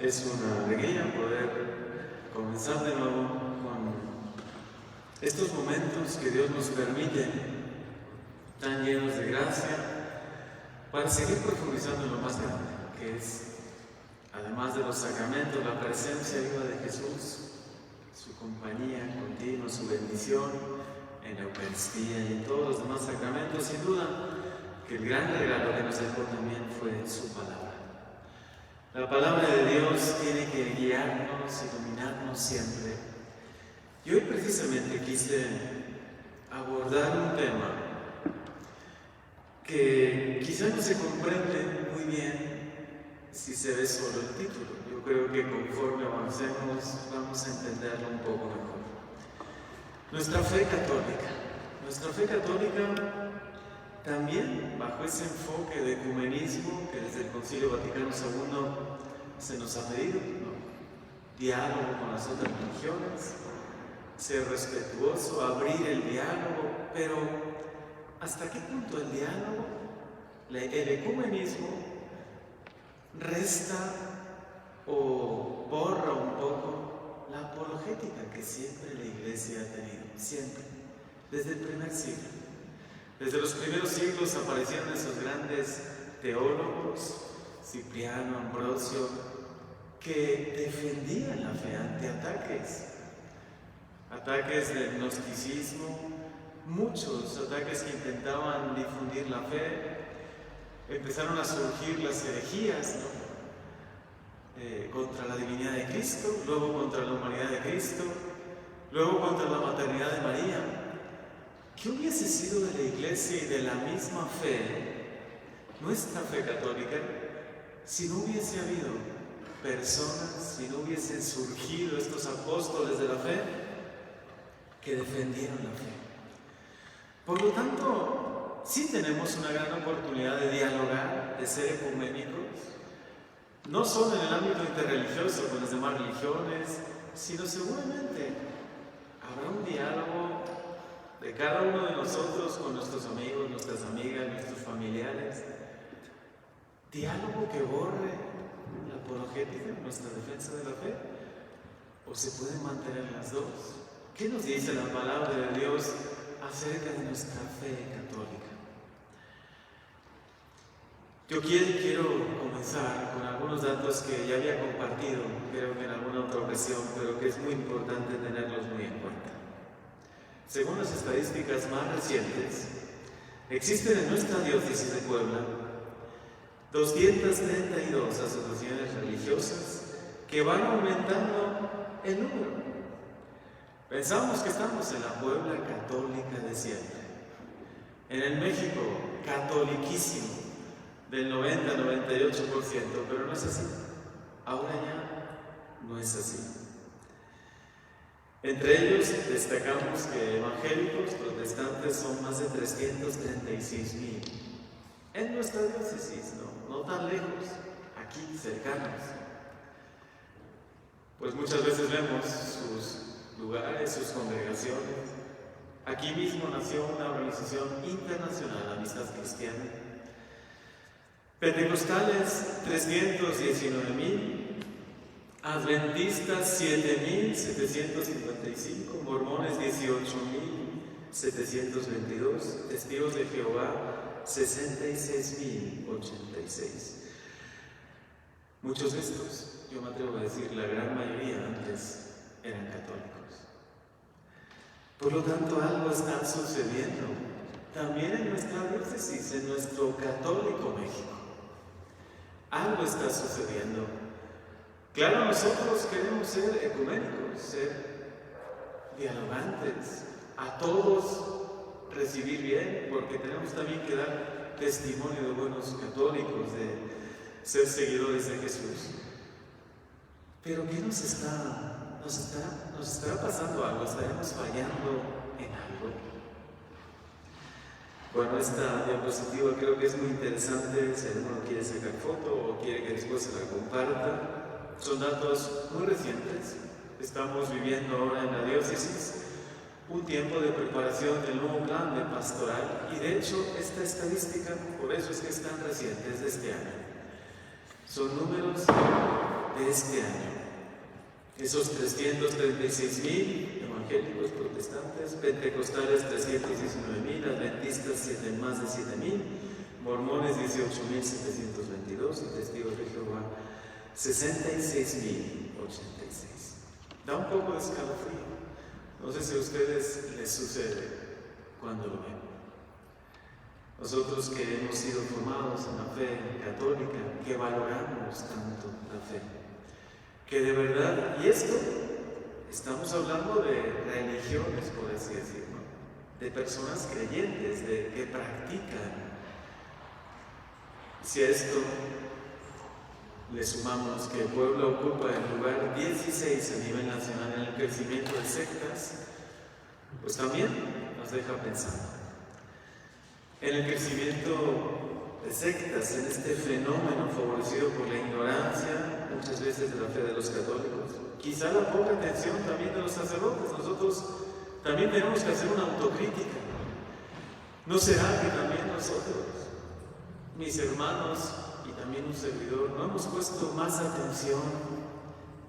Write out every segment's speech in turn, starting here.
Es una alegría poder comenzar de nuevo con estos momentos que Dios nos permite, tan llenos de gracia, para seguir profundizando en lo más grande, que es, además de los sacramentos, la presencia viva de Jesús, su compañía continua, su bendición en la Eucaristía y en todos los demás sacramentos. Sin duda que el gran regalo que nos dejó también fue su palabra. La palabra de Dios tiene que guiarnos, iluminarnos siempre. Y hoy precisamente quise abordar un tema que quizá no se comprende muy bien si se ve solo el título. Yo creo que conforme avancemos vamos a entenderlo un poco mejor. Nuestra fe católica también bajo ese enfoque de ecumenismo que desde el Concilio Vaticano II se nos ha pedido, ¿no? Diálogo con las otras religiones, ser respetuoso, abrir el diálogo, pero ¿hasta qué punto el diálogo, el ecumenismo, resta o borra un poco la apologética que siempre la Iglesia ha tenido? Siempre, desde el primer siglo. Desde los primeros siglos aparecieron esos grandes teólogos, Cipriano, Ambrosio, que defendían la fe ante ataques del gnosticismo, muchos ataques que intentaban difundir la fe. Empezaron a surgir las herejías, ¿no? Contra la divinidad de Cristo, luego contra la humanidad de Cristo, luego contra la maternidad de María. ¿Qué hubiese sido de la Iglesia y de la misma fe, nuestra fe católica, si no hubiese habido personas, si no hubiesen surgido estos apóstoles de la fe que defendieron la fe? Por lo tanto, sí tenemos una gran oportunidad de dialogar, de ser ecuménicos, no solo en el ámbito interreligioso con las demás religiones, sino seguramente habrá un diálogo de cada uno de nosotros con nuestros amigos, nuestras amigas, nuestros familiares. Diálogo que borre la apologética, nuestra defensa de la fe, o se pueden mantener las dos. ¿Qué nos dice la palabra de Dios acerca de nuestra fe católica? Yo quiero comenzar con algunos datos que ya había compartido, creo que en alguna otra ocasión, pero que es muy importante tenerlos muy en cuenta. Según las estadísticas más recientes, existen en nuestra diócesis de Puebla 232 asociaciones religiosas que van aumentando el número. Pensamos que estamos en la Puebla católica de siempre, en el México catoliquísimo del 90-98%, pero no es así. Ahora ya no es así. Entre ellos destacamos que evangélicos, protestantes son más de 336,000. En nuestra diócesis, no tan lejos, aquí cercanos. Pues muchas veces vemos sus lugares, sus congregaciones. Aquí mismo nació una organización internacional, Amistad Cristiana. Pentecostales, 319,000. Adventistas 7,755, mormones 18,722, testigos de Jehová 66,086. Muchos de estos, yo me atrevo a decir, la gran mayoría antes eran católicos. Por lo tanto, algo está sucediendo también en nuestra diócesis, en nuestro católico México. Algo está sucediendo. Claro, nosotros queremos ser ecuménicos, ser dialogantes, a todos recibir bien, porque tenemos también que dar testimonio de buenos católicos, de ser seguidores de Jesús. Pero ¿qué nos estará pasando algo? ¿Estaremos fallando en algo? Bueno, esta diapositiva creo que es muy interesante, si alguno quiere sacar foto o quiere que después se la comparta. Son datos muy recientes. Estamos viviendo ahora en la diócesis un tiempo de preparación del nuevo plan de pastoral, y de hecho esta estadística, por eso es que es tan reciente, es de este año. Son números de de este año. Esos 336,000 evangélicos protestantes, pentecostales 319,000, adventistas más de 7,000, mormones 18,722 y testigos de Jehová 66,086. Da un poco de escalofrío. No sé si a ustedes les sucede cuando lo ven. Nosotros que hemos sido formados en la fe católica, que valoramos tanto la fe, que de verdad, y esto, estamos hablando de religiones, por así decirlo, de personas creyentes, que practican. Si a esto le sumamos que Puebla ocupa el lugar 16 a nivel nacional en el crecimiento de sectas, pues también nos deja pensando. En el crecimiento de sectas, en este fenómeno favorecido por la ignorancia, muchas veces de la fe de los católicos, quizá la poca atención también de los sacerdotes. Nosotros también tenemos que hacer una autocrítica. ¿No será que también nosotros, mis hermanos y también un servidor, no hemos puesto más atención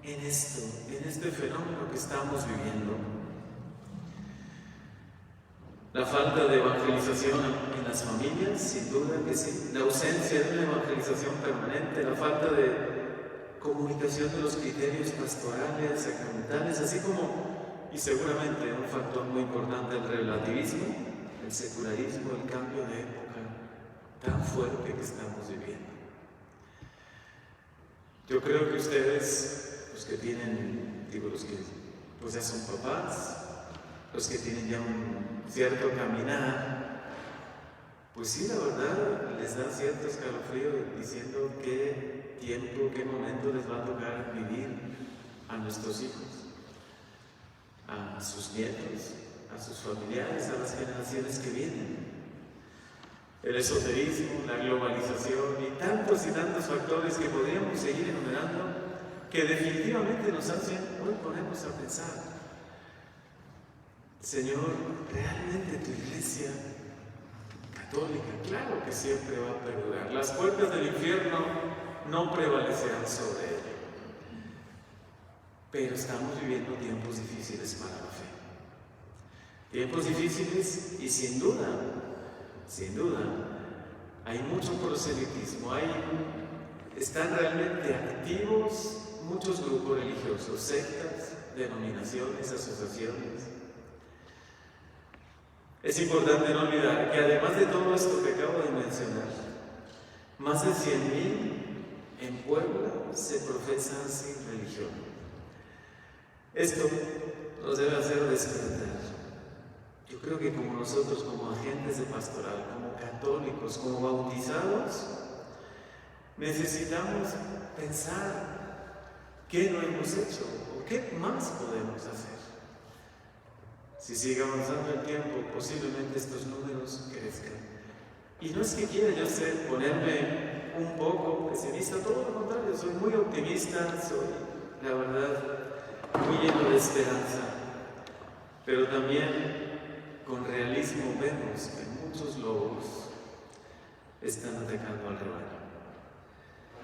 en esto, en este fenómeno que estamos viviendo? La falta de evangelización en las familias, sin duda que sí. La ausencia de una evangelización permanente, la falta de comunicación de los criterios pastorales, sacramentales, así como, y seguramente un factor muy importante, el relativismo, el secularismo, el cambio de época tan fuerte que estamos viviendo. Yo creo que ustedes, los que tienen, los que pues ya son papás, los que tienen ya un cierto caminar, pues sí, la verdad, les da cierto escalofrío diciendo qué tiempo, qué momento les va a tocar vivir a nuestros hijos, a sus nietos, a sus familiares, a las generaciones que vienen. El esoterismo, la globalización y tantos factores que podríamos seguir enumerando, que definitivamente nos hacen hoy ponernos a pensar: Señor, ¿realmente tu iglesia católica? Claro que siempre va a perdurar. Las puertas del infierno no prevalecerán sobre ella. Pero estamos viviendo tiempos difíciles para la fe. Tiempos difíciles y sin duda, hay mucho proselitismo. Están realmente activos muchos grupos religiosos, sectas, denominaciones, asociaciones. Es importante no olvidar que además de todo esto que acabo de mencionar, más de 100,000 en Puebla se profesan sin religión. Esto nos debe hacer despertar. Yo creo que como nosotros, como agentes de pastoral, como católicos, como bautizados, necesitamos pensar qué no hemos hecho o qué más podemos hacer. Si sigue avanzando el tiempo, posiblemente estos números crezcan. Y no es que quiera yo ponerme un poco pesimista, todo lo contrario, soy muy optimista, soy, la verdad, muy lleno de esperanza. Pero también, con realismo, vemos que muchos lobos están atacando al rebaño.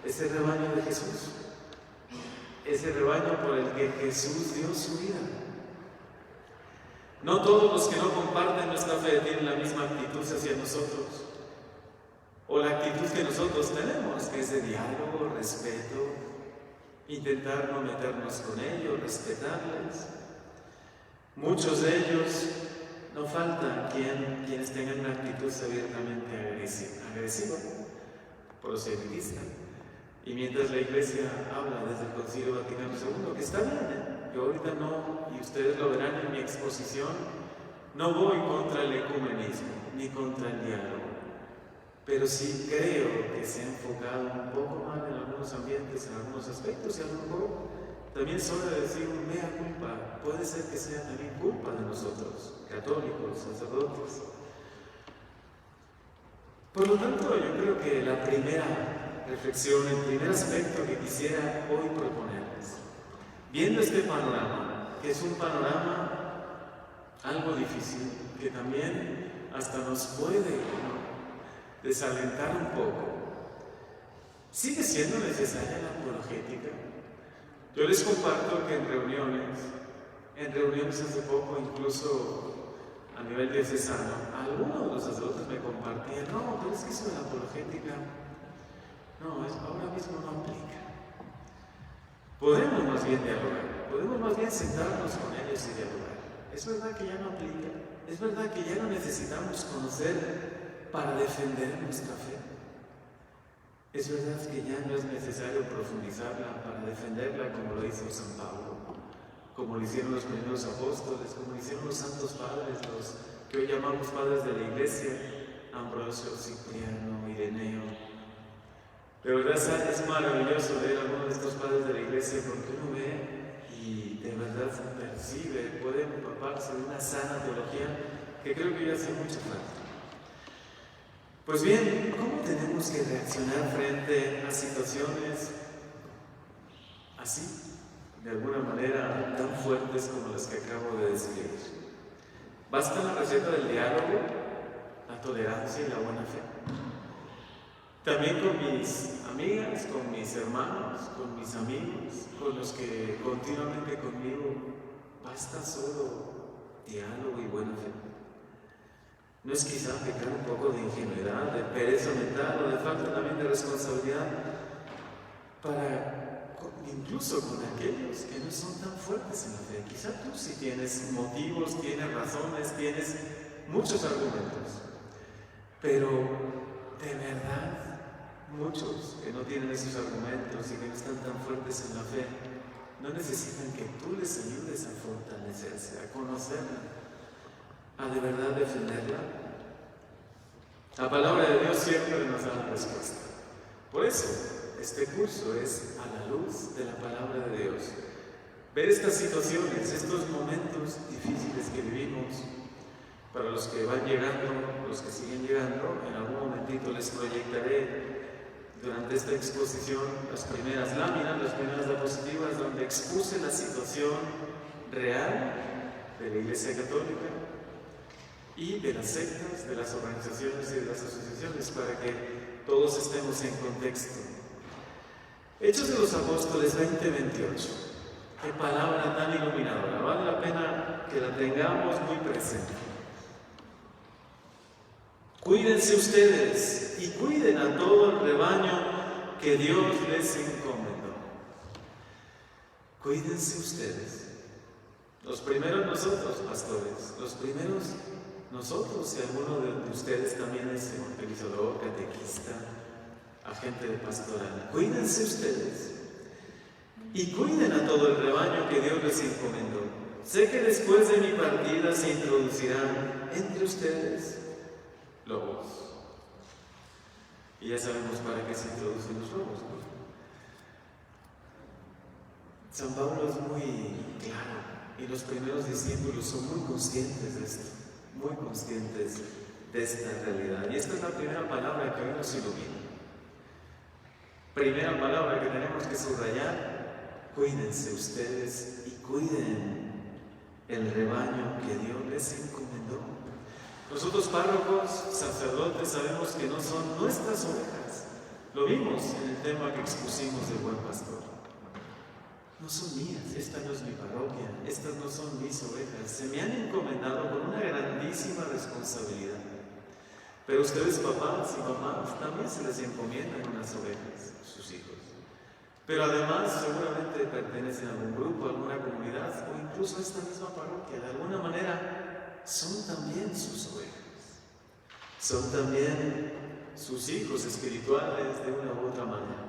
Ese rebaño de Jesús, ese rebaño por el que Jesús dio su vida. No todos los que no comparten nuestra fe tienen la misma actitud hacia nosotros, o la actitud que nosotros tenemos, que es de diálogo, respeto, intentar no meternos con ellos, respetarles. Muchos de ellos, no faltan quienes tengan una actitud abiertamente agresiva, proselitista. Y mientras la Iglesia habla desde el Concilio Vaticano II, que está bien, yo ahorita no, y ustedes lo verán en mi exposición, no voy contra el ecumenismo, ni contra el diálogo, pero sí creo que se ha enfocado un poco mal en algunos ambientes, en algunos aspectos, y a lo mejor también es hora de decir un mea culpa. Puede ser que sea también culpa de nosotros, católicos, sacerdotes. Por lo tanto, yo creo que la primera reflexión, el primer aspecto que quisiera hoy proponerles, viendo este panorama, que es un panorama algo difícil, que también hasta nos puede desalentar un poco, ¿sigue siendo necesaria la apologética? Yo les comparto que en reuniones hace poco, incluso a nivel diocesano, algunos de los sacerdotes me compartían, no, pero es que eso de la apologética, ahora mismo no aplica. Podemos más bien dialogar, podemos más bien sentarnos con ellos y dialogar. Es verdad que ya no aplica, es verdad que ya no necesitamos conocer para defender nuestra fe. Es verdad que ya no es necesario profundizarla para defenderla como lo hizo San Pablo, como lo hicieron los primeros apóstoles, como lo hicieron los santos padres, los que hoy llamamos padres de la Iglesia, Ambrosio, Cipriano, Ireneo. De verdad es maravilloso ver a algunos de estos padres de la Iglesia porque uno ve y de verdad percibe, puede empaparse de una sana teología que creo que ya hace mucha falta. Pues bien, ¿cómo tenemos que reaccionar frente a situaciones así, de alguna manera tan fuertes como las que acabo de describir? ¿Basta la receta del diálogo, la tolerancia y la buena fe? También con mis amigas, con mis hermanos, con mis amigos, con los que continuamente conmigo, ¿basta solo diálogo y buena fe? ¿No es quizá pecar un poco de ingenuidad, de pereza mental o de falta también de responsabilidad incluso con aquellos que no son tan fuertes en la fe? Quizá tú sí tienes motivos, tienes razones, tienes muchos argumentos, pero de verdad muchos que no tienen esos argumentos y que no están tan fuertes en la fe no necesitan que tú les ayudes a fortalecerse, a conocerla, a de verdad defenderla. La palabra de Dios siempre nos da la respuesta. Por eso, este curso es a la luz de la palabra de Dios. Ver estas situaciones, estos momentos difíciles que vivimos, para los que van llegando, los que siguen llegando, en algún momentito les proyectaré durante esta exposición las primeras láminas, las primeras diapositivas, donde expuse la situación real de la Iglesia Católica y de las sectas, de las organizaciones y de las asociaciones, para que todos estemos en contexto. Hechos de los Apóstoles 20:28. Qué palabra tan iluminadora. Vale la pena que la tengamos muy presente. Cuídense ustedes y cuiden a todo el rebaño que Dios les encomendó. Cuídense ustedes. Los primeros nosotros, pastores, los primeros nosotros, si alguno de ustedes también es evangelizador, catequista, agente de pastoral, cuídense ustedes y cuiden a todo el rebaño que Dios les encomendó. Sé que después de mi partida se introducirán entre ustedes lobos. Y ya sabemos para qué se introducen los lobos, ¿no? San Pablo es muy claro y los primeros discípulos son muy conscientes de esto, muy conscientes de esta realidad. Y esta es la primera palabra que hoy nos ilumina. Primera palabra que tenemos que subrayar: cuídense ustedes y cuiden el rebaño que Dios les encomendó. Nosotros párrocos, sacerdotes, sabemos que no son nuestras ovejas. Lo vimos en el tema que expusimos del buen pastor. No son mías, esta no es mi parroquia, estas no son mis ovejas. Se me han encomendado con una grandísima responsabilidad. Pero ustedes, papás y mamás, también se les encomiendan unas ovejas, sus hijos. Pero además seguramente pertenecen a algún grupo, a alguna comunidad o incluso a esta misma parroquia. De alguna manera son también sus ovejas. Son también sus hijos espirituales de una u otra manera.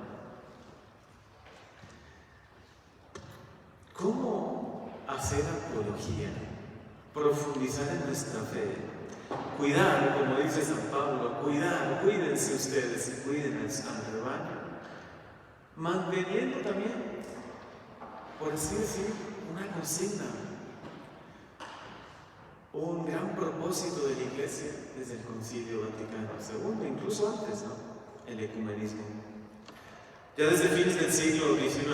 ¿Cómo hacer apología? Profundizar en nuestra fe. Cuidar, como dice San Pablo, cuídense ustedes y cuiden al rebaño. Manteniendo también, por así decir, una consigna, un gran propósito de la Iglesia desde el Concilio Vaticano II, incluso antes, ¿no? El ecumenismo. Ya desde fines del siglo XIX,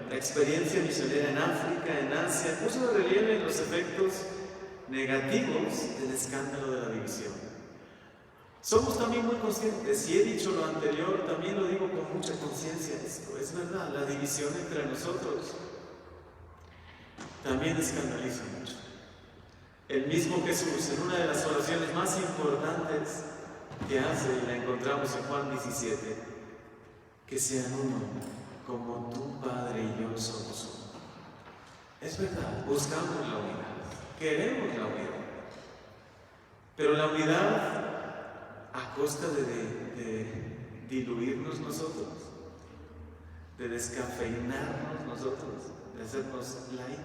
la experiencia misionera en África, en Asia, puso de relieve los efectos negativos del escándalo de la división. Somos también muy conscientes, si he dicho lo anterior, también lo digo con mucha conciencia esto, es verdad, la división entre nosotros también escandaliza mucho. El mismo Jesús, en una de las oraciones más importantes que hace, y la encontramos en Juan 17, que sean uno, como tu Padre y yo somos uno. Es verdad, buscamos la unidad, queremos la unidad, pero la unidad a costa de diluirnos nosotros, de descafeinarnos nosotros, de hacernos light,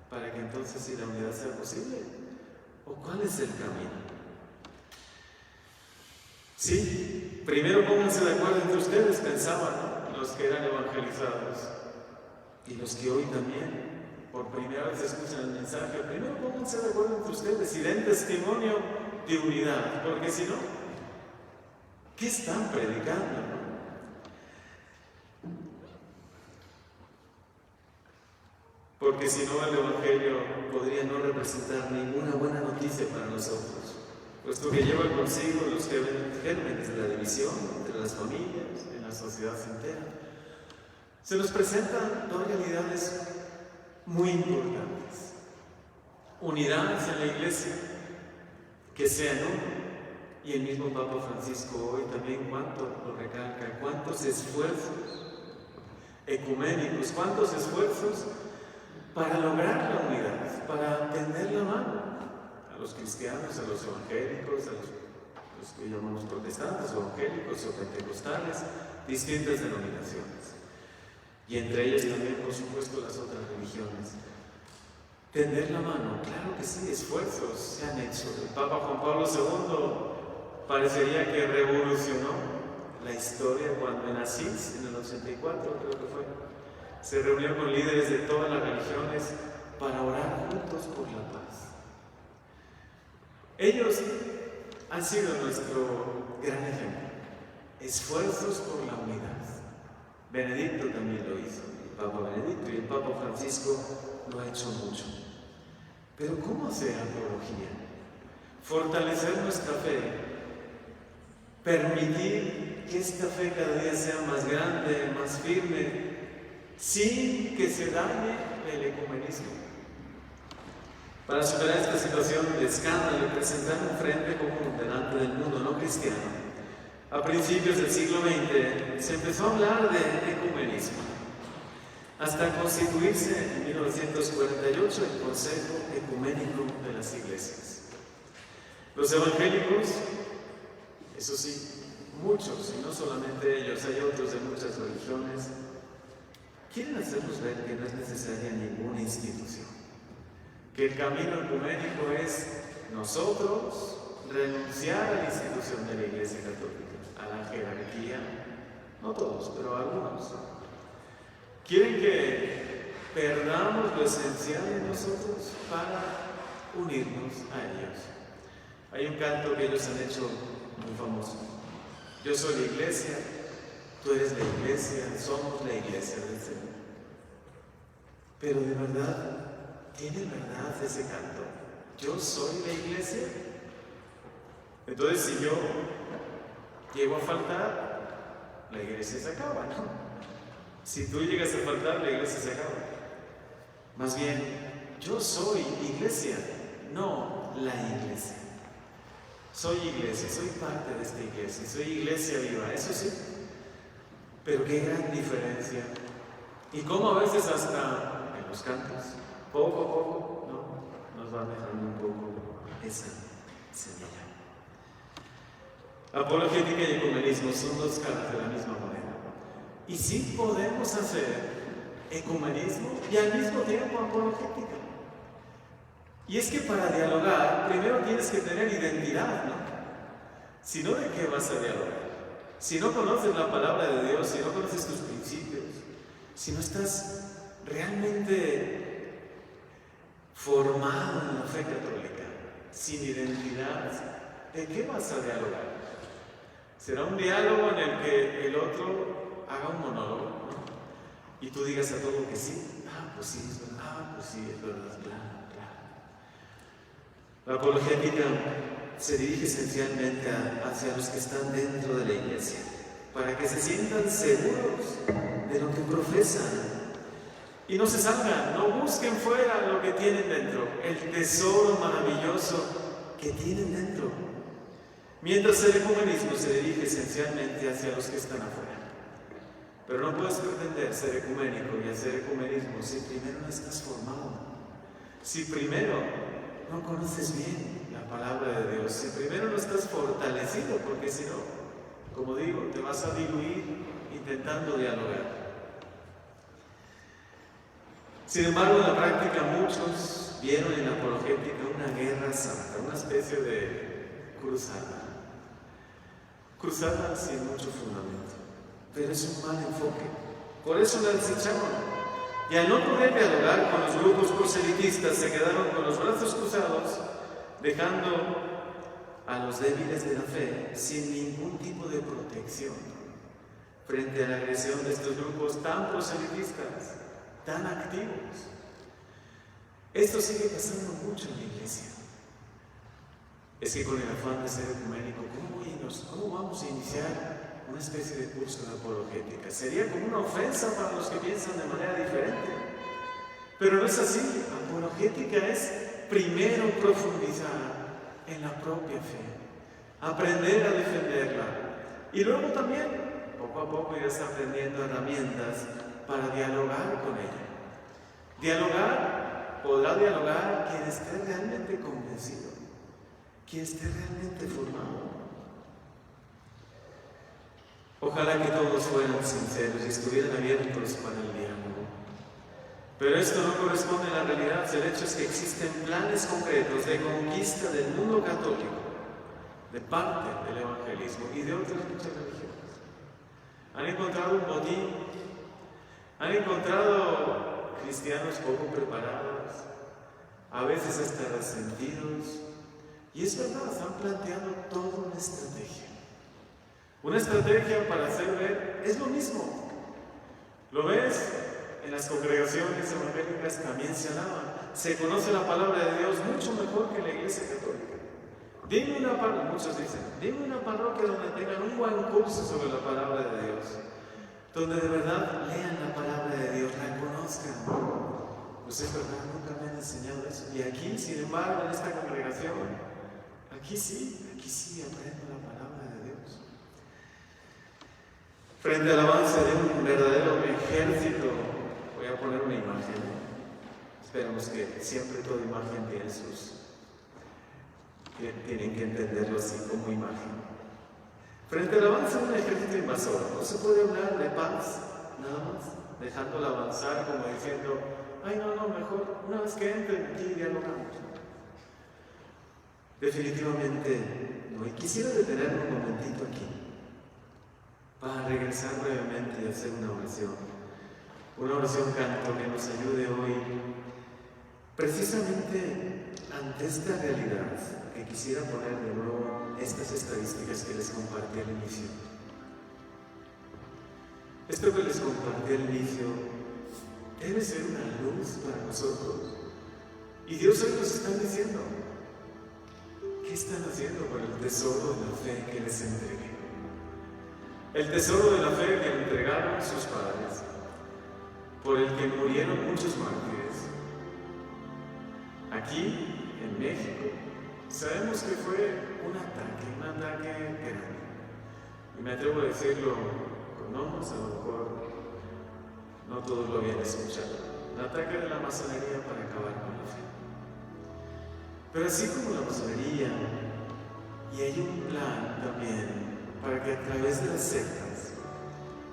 para que entonces sí la unidad sea posible. ¿O cuál es el camino? Sí, primero pónganse de acuerdo entre ustedes, pensaban, ¿no?, los que eran evangelizados y los que hoy también por primera vez escuchan el mensaje. Primero pónganse de acuerdo entre ustedes y den testimonio de unidad, porque si no, ¿qué están predicando, no? Porque si no, el Evangelio podría no representar ninguna buena noticia para nosotros, puesto que lleva consigo los gérmenes de la división entre las familias, en la sociedad entera. Se nos presentan dos realidades muy importantes. Unidad en la Iglesia, que sean uno. Y el mismo Papa Francisco hoy también cuánto lo recalca, cuántos esfuerzos ecuménicos, cuántos esfuerzos para lograr la unidad, para tender la mano a los cristianos, a los evangélicos, a los que llamamos protestantes, evangélicos o pentecostales, distintas denominaciones. Y entre ellas también, por supuesto, las otras religiones. Tender la mano, claro que sí, esfuerzos se han hecho. El Papa Juan Pablo II parecería que revolucionó la historia cuando en Asís, en el 84 creo que fue, se reunió con líderes de todas las religiones para orar juntos por la paz. Ellos han sido nuestro gran ejemplo. Esfuerzos por la unidad. Benedicto también lo hizo, el Papa Benedicto, y el Papa Francisco lo ha hecho mucho. Pero ¿cómo hacer apología? Fortalecer nuestra fe. Permitir que esta fe cada día sea más grande, más firme, sin que se dañe el ecumenismo. Para superar esta situación de escándalo y presentar un frente común delante del mundo no cristiano, a principios del siglo XX se empezó a hablar de ecumenismo, hasta constituirse en 1948 el Consejo Ecuménico de las Iglesias. Los evangélicos, eso sí, muchos, y no solamente ellos, hay otros de muchas religiones, quieren hacernos ver que no es necesaria ninguna institución, que el camino ecuménico es nosotros renunciar a la institución de la Iglesia Católica, a la jerarquía, no todos, pero algunos. Quieren que perdamos lo esencial en nosotros para unirnos a ellos. Hay un canto que ellos han hecho muy famoso. Yo soy la Iglesia, tú eres la Iglesia, somos la Iglesia del Señor. Pero de verdad, ¿tiene verdad ese canto? ¿Yo soy la Iglesia? Entonces, si yo llego a faltar, la Iglesia se acaba, ¿no? Si tú llegas a faltar, la Iglesia se acaba. Más bien, yo soy Iglesia, no la Iglesia. Soy Iglesia, soy parte de esta Iglesia, soy Iglesia viva, eso sí. Pero qué gran diferencia. Y cómo a veces hasta en los cantos, poco a poco, ¿no?, nos van dejando un poco esa semilla. Apologética y ecumenismo son dos caras de la misma moneda. Y sí podemos hacer ecumenismo y al mismo tiempo apologética. Y es que para dialogar, primero tienes que tener identidad, ¿no? Si no, ¿de qué vas a dialogar? Si no conoces la palabra de Dios, si no conoces tus principios, si no estás realmente formado en la fe católica, sin identidad, ¿de qué vas a dialogar? Será un diálogo en el que el otro haga un monólogo, ¿no?, y tú digas a todo que sí. Pues sí, es verdad. Pues sí, es verdad, claro. La apologética se dirige esencialmente hacia los que están dentro de la iglesia, para que se sientan seguros de lo que profesan y no se salgan, no busquen fuera lo que tienen dentro, el tesoro maravilloso que tienen dentro. Mientras el ecumenismo se dirige esencialmente hacia los que están afuera. Pero no puedes pretender ser ecuménico y hacer ecumenismo si primero no estás formado, si primero no conoces bien la palabra de Dios, si primero no estás fortalecido, porque si no, como digo, te vas a diluir intentando dialogar. Sin embargo, en la práctica muchos vieron en la apologética una guerra santa, una especie de cruzada. Cruzada sin mucho fundamento, pero es un mal enfoque. Por eso la desecharon. Y al no poder dialogar con los grupos proselitistas, se quedaron con los brazos cruzados, dejando a los débiles de la fe sin ningún tipo de protección frente a la agresión de estos grupos tan proselitistas, tan activos. Esto sigue pasando mucho en la iglesia. Es que con el afán de ser ecuménico, ¿cómo vamos a iniciar una especie de curso de apologética? Sería como una ofensa para los que piensan de manera diferente. Pero no es así. Apologética es primero profundizar en la propia fe, aprender a defenderla y luego también, poco a poco, irás aprendiendo herramientas para dialogar con ella. Podrá dialogar quien esté realmente convencido, quien esté realmente formado. Ojalá que todos fueran sinceros y estuvieran abiertos para el diálogo. Pero esto no corresponde a la realidad. El hecho es que existen planes concretos de conquista del mundo católico, de parte del evangelismo y de otras muchas religiones. Han encontrado un botín, han encontrado cristianos poco preparados, a veces hasta resentidos, y es verdad, están planteando toda una estrategia. Una estrategia para hacer ver, es lo mismo. ¿Lo ves? En las congregaciones evangélicas también se alaban. Se conoce la palabra de Dios mucho mejor que la iglesia católica. Dime una parroquia, muchos dicen, dime una parroquia donde tengan un buen curso sobre la palabra de Dios, donde de verdad lean la palabra de Dios, la conozcan. Pues es verdad, nunca me han enseñado eso. Y aquí, sin embargo, en esta congregación, aquí sí aprendo la palabra de Dios. Frente al avance de un verdadero ejército, voy a poner una imagen. Esperamos que siempre toda imagen tienen que entenderlo así como imagen. Frente al avance de un ejército invasor, no se puede hablar de paz, nada más, dejándola avanzar como diciendo, ay no, mejor una vez que entren aquí dialogamos. Definitivamente no. Y quisiera detenerme un momentito aquí para regresar brevemente y hacer una oración canto que nos ayude hoy precisamente ante esta realidad, que quisiera poner de nuevo estas estadísticas que les compartí al inicio. Esto que les compartí al inicio debe ser una luz para nosotros. Y Dios hoy nos está diciendo, ¿qué están haciendo con el tesoro de la fe que les entregué? El tesoro de la fe que le entregaron sus padres, por el que murieron muchos mártires. Aquí, en México, sabemos que fue un ataque grande. Y me atrevo a decirlo con nombres, a lo mejor no todos lo habían escuchado. Un ataque de la masonería para acabar con la fe. Pero así como la masonería, y hay un plan también para que a través de las sectas,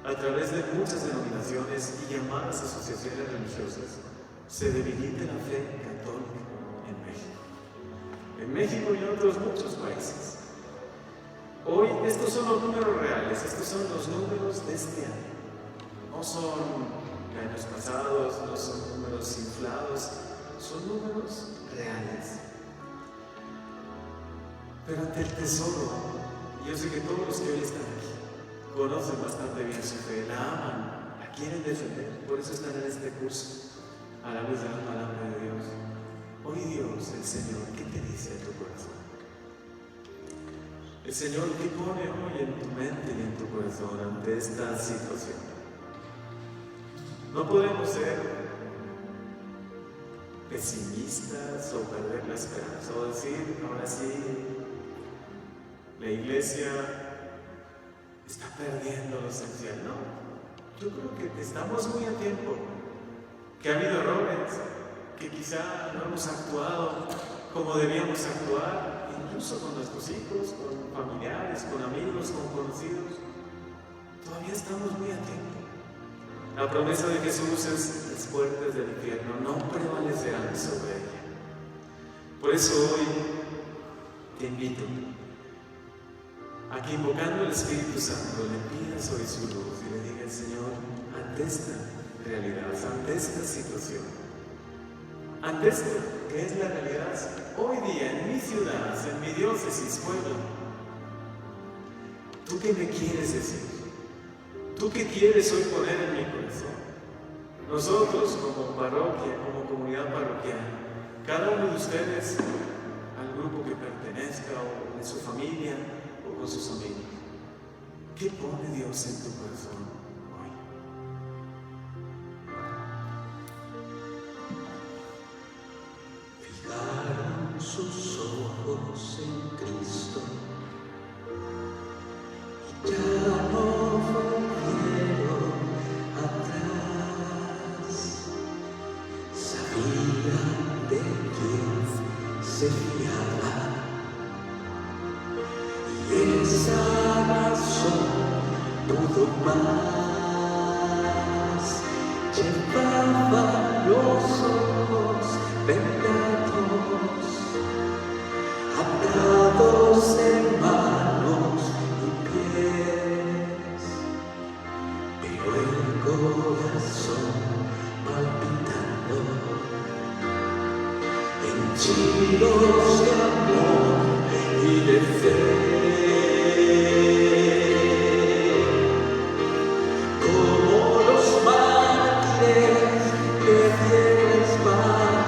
a través de muchas denominaciones y llamadas asociaciones religiosas, se debilite la fe católica en México y en otros muchos países. Hoy estos son los números reales, estos son los números de este año. No son de años pasados, no son números inflados, son números reales. Pero ante el tesoro, y yo sé que todos los que hoy están aquí conocen bastante bien su fe, la aman, la quieren defender, por eso están en este curso, a la luz de la palabra de Dios. Hoy Dios, el Señor, ¿qué te dice a tu corazón? El Señor, ¿qué pone hoy en tu mente y en tu corazón ante esta situación? No podemos ser pesimistas o perder la esperanza o decir, ahora sí, la iglesia está perdiendo lo esencial. No, yo creo que estamos muy a tiempo, que ha habido errores, que quizá no hemos actuado como debíamos actuar, incluso con nuestros hijos, con familiares, con amigos, con conocidos. Todavía estamos muy a tiempo. La promesa de Jesús es: las puertas del infierno no prevalecerán sobre ella. Por eso hoy te invito a que, invocando al Espíritu Santo, le pidas hoy su luz y le digas: Señor, ante esta realidad, ante esta situación, ante esto que es la realidad hoy día en mi ciudad, en mi diócesis, pueblo, ¿tú qué me quieres decir? ¿Tú qué quieres hoy poner en mi corazón? Nosotros como parroquia, como comunidad parroquial, cada uno de ustedes al grupo que pertenezca o en su familia o con sus amigos, ¿qué pone Dios en tu corazón hoy? Fijaron sus ojos en Cristo y ya no volvieron atrás. Sabían de quién se fiaba y esa razón pudo más. Llevaba los ojos vendados, atados en manos y pies, pero el corazón palpitando, henchidos de amor y de fe. Como los mártires de tierra hispana,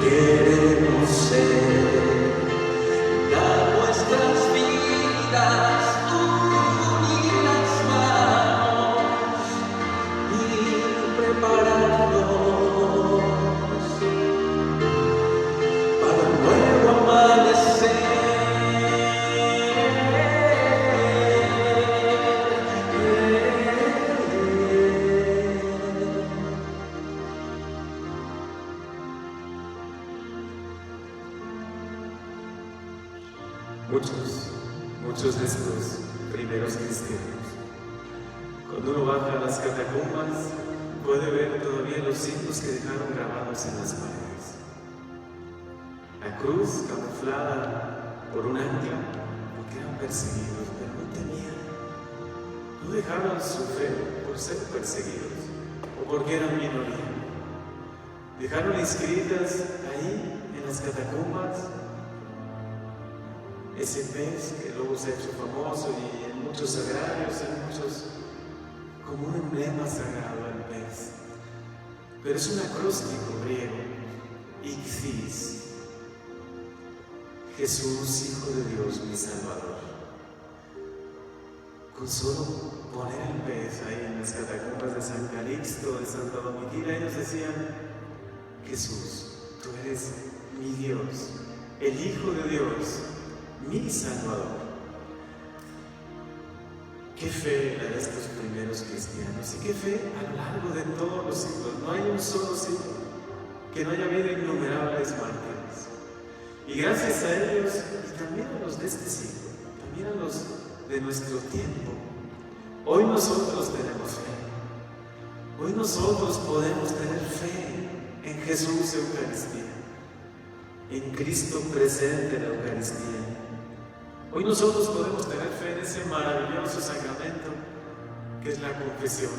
queremos ser, dar nuestras vidas, unir las manos y prepararnos para un nuevo amanecer. Muchos de estos primeros cristianos, cuando uno baja a las catacumbas, puede ver todavía los signos que dejaron grabados en las paredes. La cruz camuflada por un ancla, porque eran perseguidos, pero no temían. No dejaron su fe por ser perseguidos o porque eran minoría. Dejaron inscritas ahí en las catacumbas ese pez que luego se ha hecho famoso y en muchos sagrarios, en muchos, como un emblema sagrado el pez. Pero es un acróstico griego, Ichthys, Jesús, Hijo de Dios, mi Salvador. Con solo poner el pez ahí en las catacumbas de San Calixto, de Santa Domitila, ellos decían: Jesús, tú eres mi Dios, el Hijo de Dios, mi Salvador. Qué fe la de estos primeros cristianos, y qué fe a lo largo de todos los siglos. No hay un solo siglo que no haya habido innumerables mártires. Y gracias a ellos, y también a los de este siglo, también a los de nuestro tiempo, hoy nosotros tenemos fe. Hoy nosotros podemos tener fe en Jesús Eucaristía, en Cristo presente en la Eucaristía. Hoy nosotros podemos tener fe en ese maravilloso sacramento que es la confesión,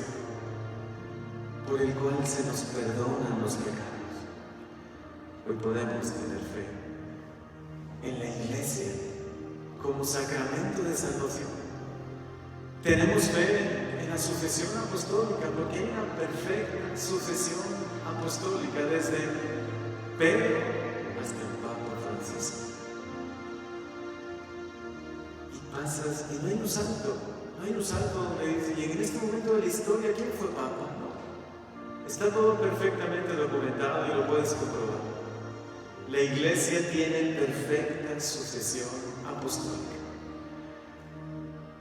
por el cual se nos perdonan los pecados. Hoy podemos tener fe en la Iglesia como sacramento de salvación. Tenemos fe en la sucesión apostólica, porque hay una perfecta sucesión apostólica desde Pedro hasta el Papa masas y no hay un santo. No hay un santo donde dice, y en este momento de la historia, ¿quién fue Papa? No. Está todo perfectamente documentado y lo puedes comprobar. La Iglesia tiene perfecta sucesión apostólica.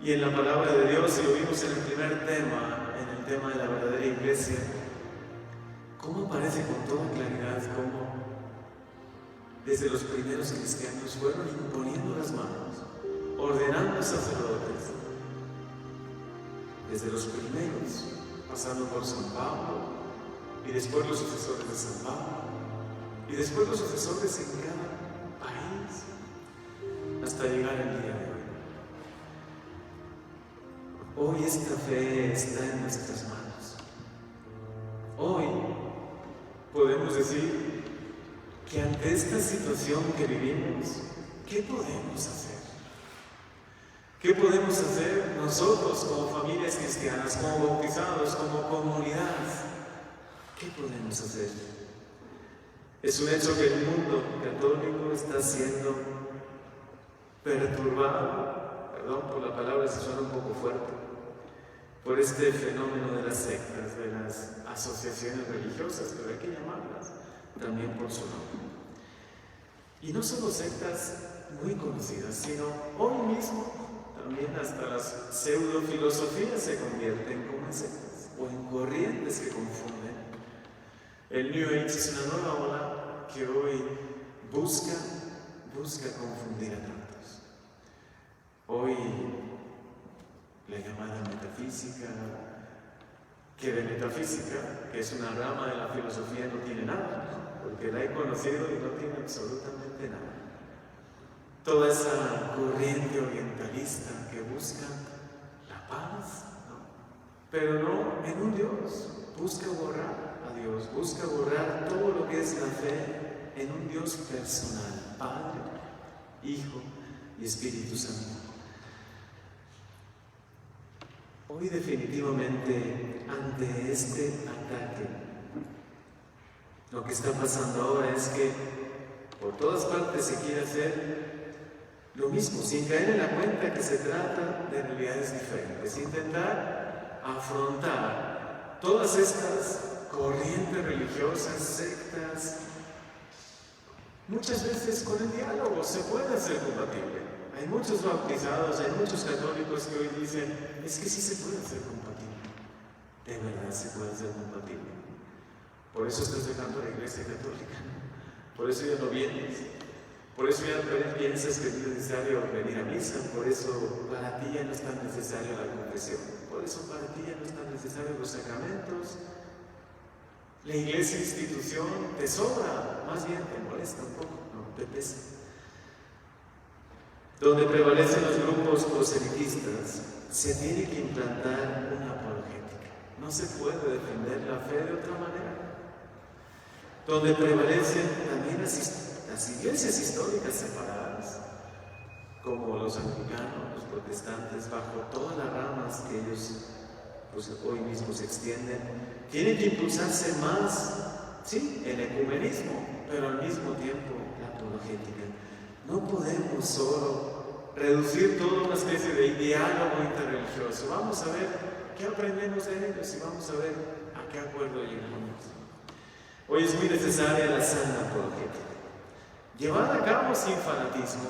Y en la palabra de Dios, y lo vimos en el primer tema, en el tema de la verdadera Iglesia, cómo aparece con toda claridad cómo desde los primeros cristianos fueron imponiendo las manos, ordenando sacerdotes, desde los primeros, pasando por San Pablo, y después los sucesores de San Pablo, y después los sucesores en cada país, hasta llegar al día de hoy. Hoy esta fe está en nuestras manos. Hoy podemos decir que ante esta situación que vivimos, ¿qué podemos hacer? ¿Qué podemos hacer nosotros como familias cristianas, como bautizados, como comunidad? ¿Qué podemos hacer? Es un hecho que el mundo católico está siendo perturbado, perdón por la palabra si suena un poco fuerte, por este fenómeno de las sectas, de las asociaciones religiosas, pero hay que llamarlas también por su nombre. Y no solo sectas muy conocidas, sino hoy mismo también hasta las pseudofilosofías se convierten como en sectas o en corrientes que confunden. El New Age es una nueva ola que hoy busca confundir a tantos. Hoy la llamada metafísica, que de metafísica, que es una rama de la filosofía, no tiene nada, ¿no? Porque la he conocido y no tiene absolutamente nada. Toda esa corriente orientalista que busca la paz, ¿no? Pero no en un Dios, busca borrar a Dios, busca borrar todo lo que es la fe en un Dios personal, Padre, Hijo y Espíritu Santo. Hoy definitivamente ante este ataque, lo que está pasando ahora es que por todas partes se quiere hacer lo mismo, sin caer en la cuenta que se trata de realidades diferentes, intentar afrontar todas estas corrientes religiosas, sectas, muchas veces con el diálogo se puede hacer compatible. Hay muchos bautizados, hay muchos católicos que hoy dicen, es que sí se puede hacer compatible. De verdad se puede hacer compatible. Por eso estás dejando la Iglesia Católica. Por eso ya no vienes. Por eso ya piensas que es necesario venir a misa. Por eso para ti ya no es tan necesaria la confesión. Por eso para ti ya no es tan necesario los sacramentos. La Iglesia institución te sobra, más bien te molesta un poco, no te pesa. Donde prevalecen los grupos proselitistas, se tiene que implantar una apologética. No se puede defender la fe de otra manera. Donde prevalecen también las iglesias históricas separadas, como los anglicanos, los protestantes, bajo todas las ramas que ellos pues, hoy mismo se extienden, tienen que impulsarse más, sí, el ecumenismo, pero al mismo tiempo la apologética. No podemos solo reducir todo a una especie de diálogo interreligioso. Vamos a ver qué aprendemos de ellos y vamos a ver a qué acuerdo llegamos. Hoy es muy necesaria la sana apologética, llevada a cabo sin fanatismo,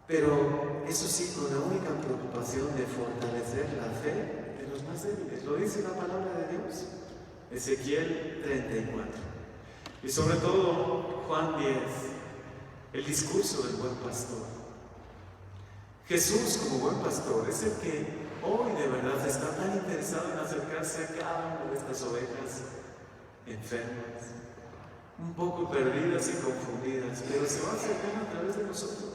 pero eso sí, con la única preocupación de fortalecer la fe de los más débiles. Lo dice la palabra de Dios, Ezequiel 34. Y sobre todo, Juan 10, el discurso del buen pastor. Jesús, como buen pastor, es el que hoy de verdad está tan interesado en acercarse a cada una de estas ovejas enfermas, un poco perdidas y confundidas, pero se va a acercar a través de nosotros.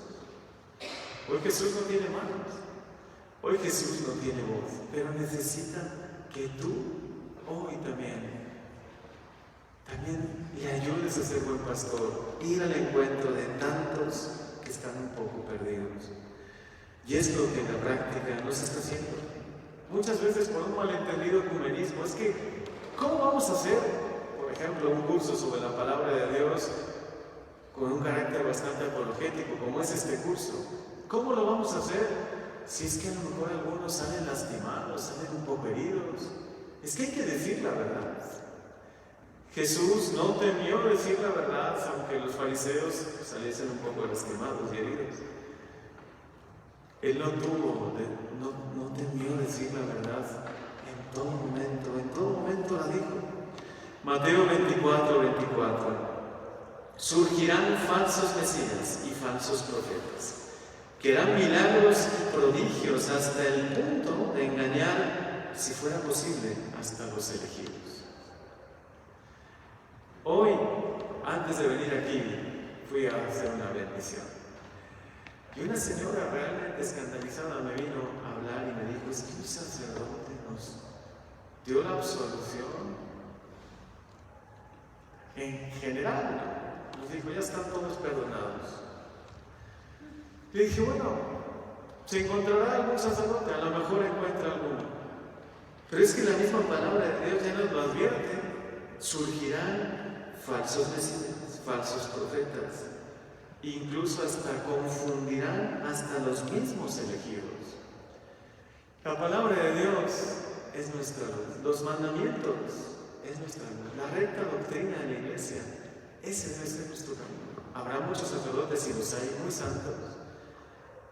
Hoy Jesús no tiene manos, hoy Jesús no tiene voz, pero necesita que tú hoy también le ayudes a ser buen pastor, ir al encuentro de tantos que están un poco perdidos. Y es lo que en la práctica no se está haciendo. Muchas veces por un malentendido ecumenismo, es que, ¿cómo vamos a hacer, por ejemplo, un curso sobre la palabra de Dios con un carácter bastante apologético, como es este curso? ¿Cómo lo vamos a hacer? Si es que a lo mejor algunos salen lastimados, salen un poco heridos. Es que hay que decir la verdad. Jesús no temió decir la verdad, aunque los fariseos saliesen un poco lastimados y heridos. Él no temió decir la verdad en todo momento la dijo. Mateo 24:24. Surgirán falsos mesías y falsos profetas, que harán milagros y prodigios hasta el punto de engañar, si fuera posible, hasta los elegidos. Hoy, antes de venir aquí, fui a hacer una bendición. Y una señora realmente escandalizada me vino a hablar y me dijo: es que un sacerdote nos dio la absolución en general. Nos dijo: ya están todos perdonados. Le dije: bueno, se encontrará algún sacerdote, a lo mejor encuentra alguno. Pero es que la misma palabra de Dios ya nos lo advierte. Surgirán falsos mesías, falsos profetas. Incluso hasta confundirán hasta los mismos elegidos. La palabra de Dios es nuestra luz. Los mandamientos es nuestra luz. La recta doctrina de la iglesia, ese debe ser nuestro camino. Habrá muchos sacerdotes, y los hay muy santos,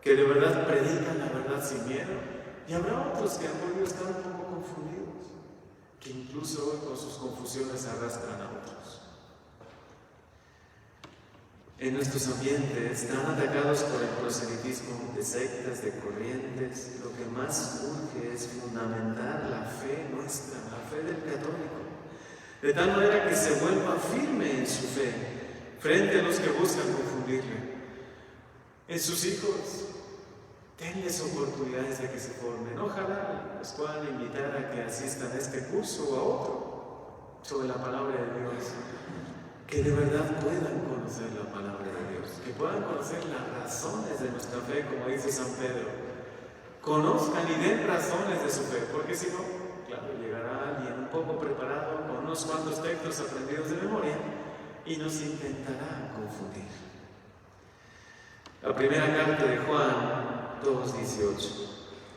que de verdad predican la verdad sin miedo, y habrá otros que han podido estar un poco confundidos, que incluso hoy con sus confusiones arrastran a otros. En nuestros ambientes, están atacados por el proselitismo de sectas, de corrientes, lo que más urge es fundamentar la fe nuestra, la fe del católico, de tal manera que se vuelva firme en su fe frente a los que buscan confundirle. En sus hijos, denles oportunidades de que se formen. Ojalá los puedan invitar a que asistan a este curso o a otro sobre la palabra de Dios, que de verdad puedan conocer la palabra de Dios, que puedan conocer las razones de nuestra fe, como dice San Pedro. Conozcan y den razones de su fe, porque si no, claro, llegará alguien un poco preparado con unos cuantos textos aprendidos de memoria y nos intentará confundir. La primera carta de Juan 2:18.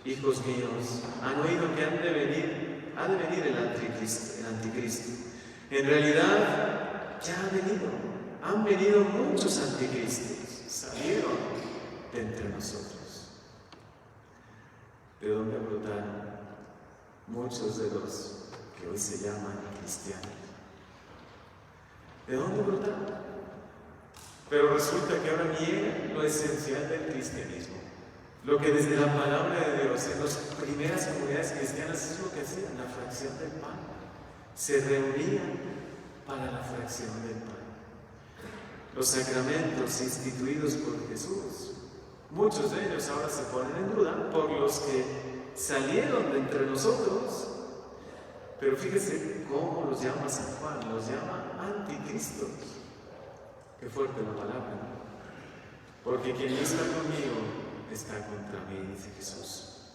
Hijos míos, han oído que ha de venir el anticristo. En realidad, ya han venido muchos anticristos, salieron de entre nosotros. ¿De dónde brotaron muchos de los que hoy se llaman cristianos? ¿De dónde brotaron? Pero resulta que ahora niegan lo esencial del cristianismo. Lo que desde la palabra de Dios, en las primeras comunidades cristianas, es lo que hacían, la fracción del pan. Se reunían para la fracción del pan. Los sacramentos instituidos por Jesús, muchos de ellos ahora se ponen en duda por los que salieron de entre nosotros. Pero fíjese cómo los llama San Juan, los llama anticristos. Qué fuerte la palabra, ¿no? Porque quien no está conmigo está contra mí, dice Jesús.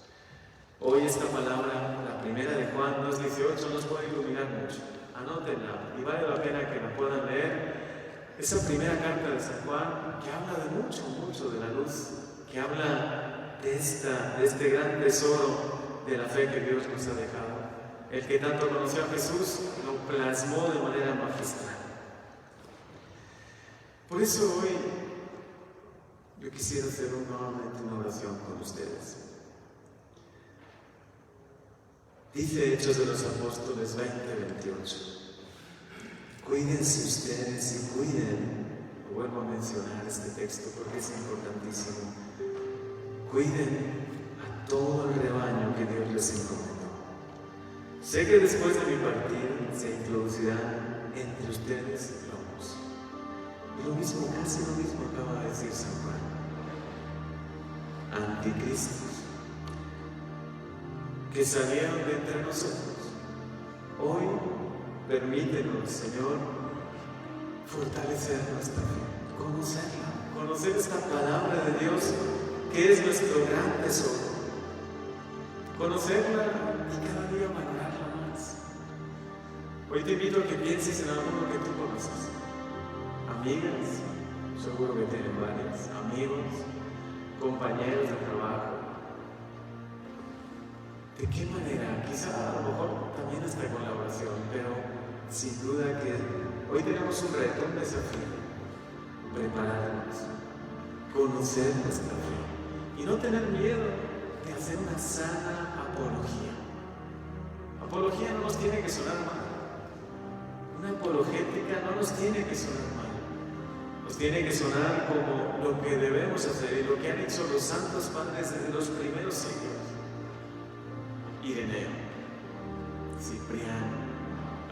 Hoy esta palabra, la primera de Juan 2:18, nos puede iluminar mucho. Anótenla y vale la pena que la puedan leer. Esa primera carta de San Juan, que habla de mucho de la luz, que habla de este gran tesoro de la fe que Dios nos ha dejado. El que tanto conoció a Jesús lo plasmó de manera magistral. Por eso hoy yo quisiera hacer nuevamente una oración con ustedes. Dice Hechos de los Apóstoles 20:28. Cuídense ustedes y cuiden, lo vuelvo a mencionar este texto porque es importantísimo, cuiden a todo el rebaño que Dios les encomendó. Sé que después de mi partida se introducirán entre ustedes lobos. Casi lo mismo acaba de decir San Juan. Anticristos que salieron de entre nosotros. Hoy permítenos, Señor, fortalecer nuestra fe, conocer esta palabra de Dios que es nuestro gran tesoro, conocerla y cada día valorarla más. Hoy te invito a que pienses en alguno que tú conoces, amigas, seguro que tienen varias, amigos, compañeros de trabajo. ¿De qué manera? Quizá a lo mejor también esta colaboración, pero sin duda que hoy tenemos un reto, un desafío: prepararnos, conocer nuestra fe y no tener miedo de hacer una sana apología. Apología no nos tiene que sonar mal. Una apologética no nos tiene que sonar mal. Nos tiene que sonar como lo que debemos hacer y lo que han hecho los santos padres desde los primeros siglos. Ireneo, Cipriano,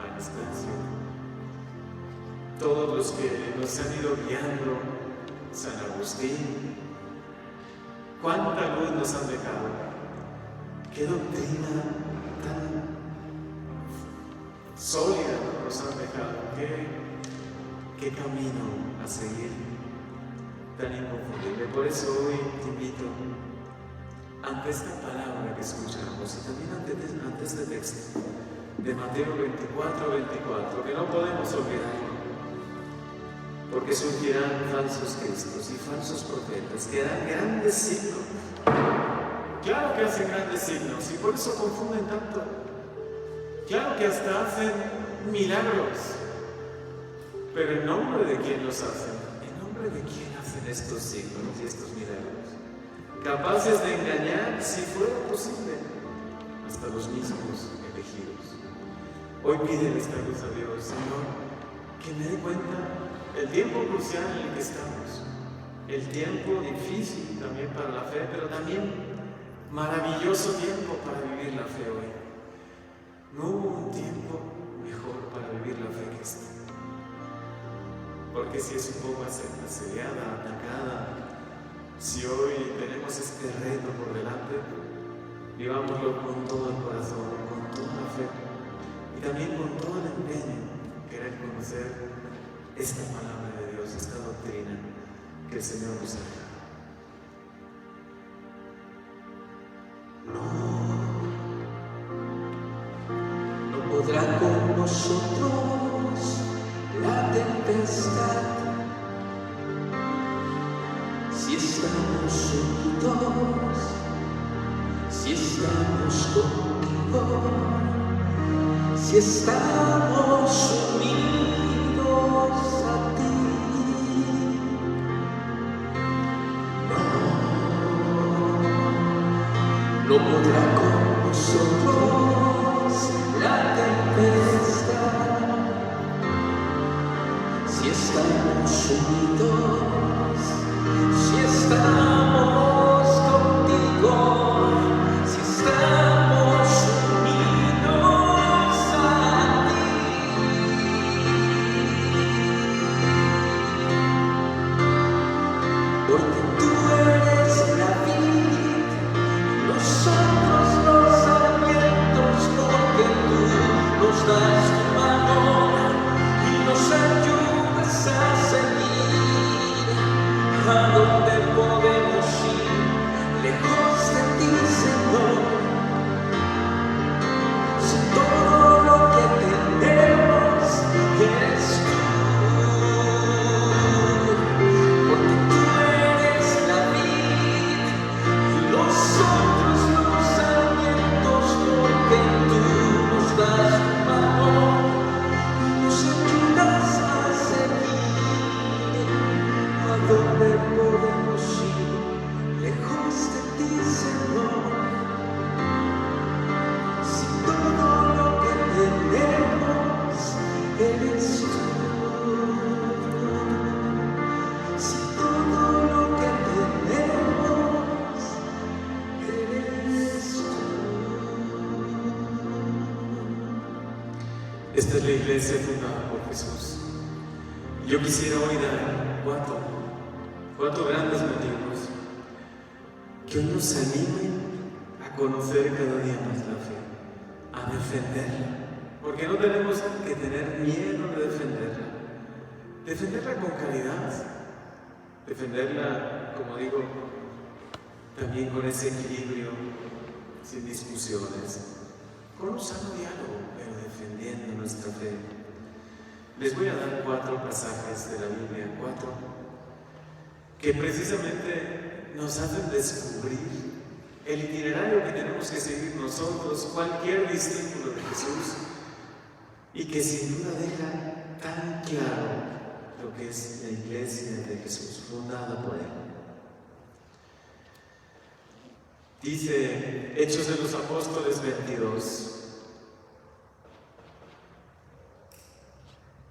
Anastasio, todos los que nos han ido guiando, San Agustín. ¿Cuánta luz nos han dejado? ¿Qué doctrina tan sólida nos han dejado? ¿Qué camino a seguir tan inconfundible? Por eso hoy te invito, ante esta palabra que escuchamos y también ante este texto de Mateo 24, que no podemos olvidarlo, porque surgirán falsos cristos y falsos profetas que harán grandes signos. Claro que hacen grandes signos y por eso confunden tanto. Claro que hasta hacen milagros, pero ¿en nombre de quién los hacen? ¿En nombre de quién hacen estos signos y estos milagros? Capaces de engañar, si fuera posible, hasta los mismos elegidos. Hoy pídele esta luz a Dios: Señor, que me dé cuenta el tiempo crucial en el que estamos, el tiempo difícil también para la fe, pero también maravilloso tiempo para vivir la fe hoy. No hubo un tiempo mejor para vivir la fe que este. Porque si es un poco asediada, atacada, si hoy tenemos este reto por delante, vivámoslo con todo el corazón, con toda la fe y también con todo el empeño, querer conocer esta palabra de Dios, esta doctrina que el Señor nos ha dado. No podrá con nosotros la tempestad si estamos unidos, si estamos contigo, si estamos unidos a ti. No podrá con nosotros la tempestad si estamos unidos, si estamos contigo, si estamos unidos a ti. Porque tú eres la vid, nosotros los sarmientos, porque tú nos das tu mano y nos ayudas a seguir. ¿A dónde podemos ir? Lejos de ti, Señor. Si todo lo que tenemos eres tú, porque tú eres la vid y nosotros los sarmientos, porque tú nos das tu mano y nos ayudas a seguir. ¿A dónde podemos ir? Lejos de ti, Señor. Si todo lo que tenemos eres tú, si todo lo que tenemos eres tú. Esta es la iglesia fundada por Jesús. Yo quisiera hoy dar cuatro grandes motivos que hoy nos animen a conocer cada día más la fe, a defenderla, porque no tenemos que tener miedo de defenderla con caridad, defenderla, como digo, también con ese equilibrio, sin discusiones, con un sano diálogo, pero defendiendo nuestra fe. Les voy a dar 4 pasajes de la Biblia, 4, que precisamente nos hacen descubrir el itinerario que tenemos que seguir nosotros, cualquier discípulo de Jesús, y que sin duda deja tan claro lo que es la iglesia de Jesús, fundada por Él. Dice Hechos de los Apóstoles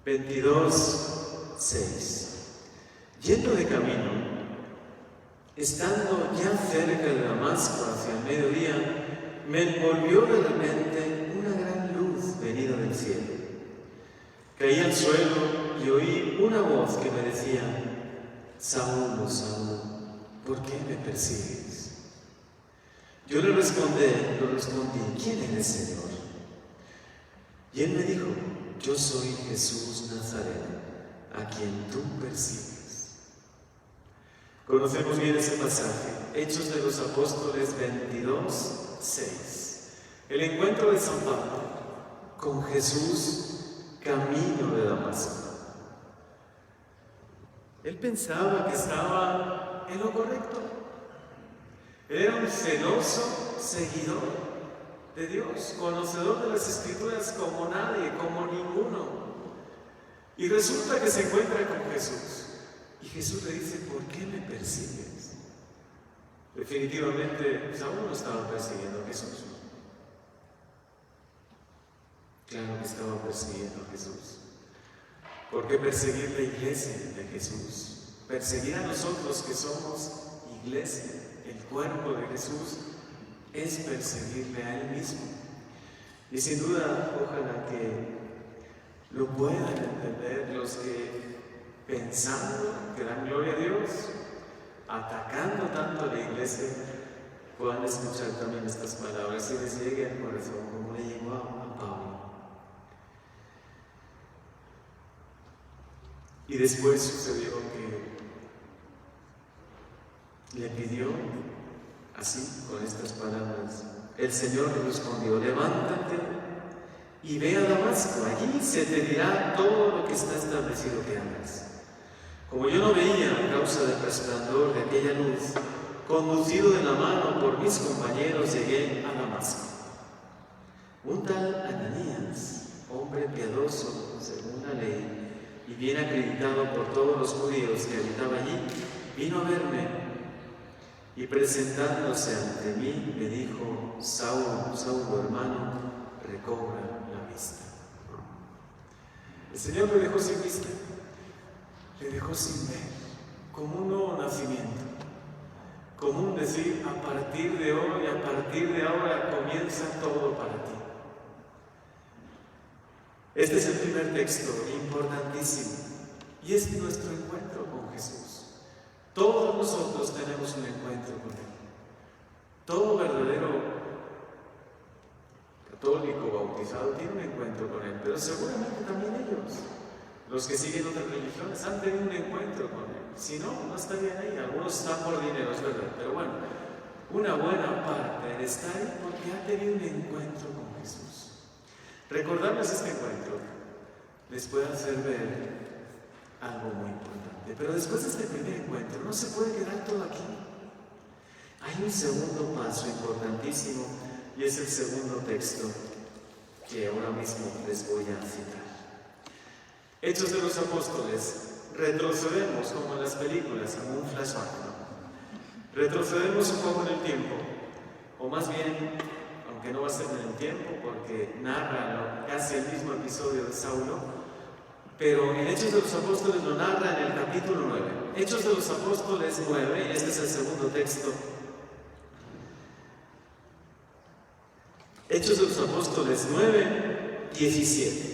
22:6. Yendo de camino, estando ya cerca de Damasco hacia el mediodía, me envolvió de repente una gran luz venida del cielo. Caí al suelo y oí una voz que me decía: Saulo, Saulo, ¿por qué me persigues? Yo le respondí, ¿quién eres, Señor? Y él me dijo: yo soy Jesús Nazareno, a quien tú persigues. Conocemos bien ese pasaje, Hechos de los Apóstoles 22:6. El encuentro de San Pablo con Jesús camino de Damasco. Él pensaba que estaba en lo correcto. Él era un celoso seguidor de Dios, conocedor de las Escrituras como nadie, como ninguno. Y resulta que se encuentra con Jesús. Y Jesús le dice: ¿por qué me persigues? Definitivamente, Saúl no estaba persiguiendo a Jesús. Claro que estaba persiguiendo a Jesús. ¿Por qué perseguir la iglesia de Jesús? Perseguir a nosotros que somos iglesia, el cuerpo de Jesús, es perseguirle a Él mismo. Y sin duda, ojalá que lo puedan entender los que, pensando que dan gloria a Dios, atacando tanto a la iglesia, puedan escuchar también estas palabras y les llegue al corazón como le llegó a Pablo. Y después sucedió que le pidió así, con estas palabras. El Señor le respondió: levántate y ve a Damasco, allí se te dirá todo lo que está establecido que hagas. Como yo no veía a causa del resplandor de aquella luz, conducido de la mano por mis compañeros, llegué a Damasco. Un tal Ananías, hombre piadoso según la ley y bien acreditado por todos los judíos que habitaban allí, vino a verme y presentándose ante mí me dijo: Saulo, Saulo, hermano, recobra la vista. El Señor le dejó sin vista, le dejó sin ver, como un nuevo nacimiento, como un decir: a partir de hoy, a partir de ahora comienza todo para ti. Este es el primer texto importantísimo y es nuestro encuentro con Jesús. Todos nosotros tenemos un encuentro con Él. Todo verdadero católico bautizado tiene un encuentro con Él, pero seguramente también ellos, los que siguen otras religiones, han tenido un encuentro con Él. Si no, no estarían ahí. Algunos están por dinero, es verdad, pero bueno, una buena parte está ahí porque ha tenido un encuentro con Jesús. Recordarles este encuentro les puede hacer ver algo muy importante. Pero después de este primer encuentro no se puede quedar todo aquí. Hay un segundo paso importantísimo y es el segundo texto que ahora mismo les voy a citar. Hechos de los Apóstoles. Retrocedemos como en las películas, como un flashback, ¿no? Retrocedemos un poco en el tiempo, o más bien, aunque no va a ser en el tiempo porque narra casi el mismo episodio de Saulo, pero en Hechos de los Apóstoles lo narra en el capítulo 9. Hechos de los Apóstoles 9, y este es el segundo texto. Hechos de los Apóstoles 9, 17.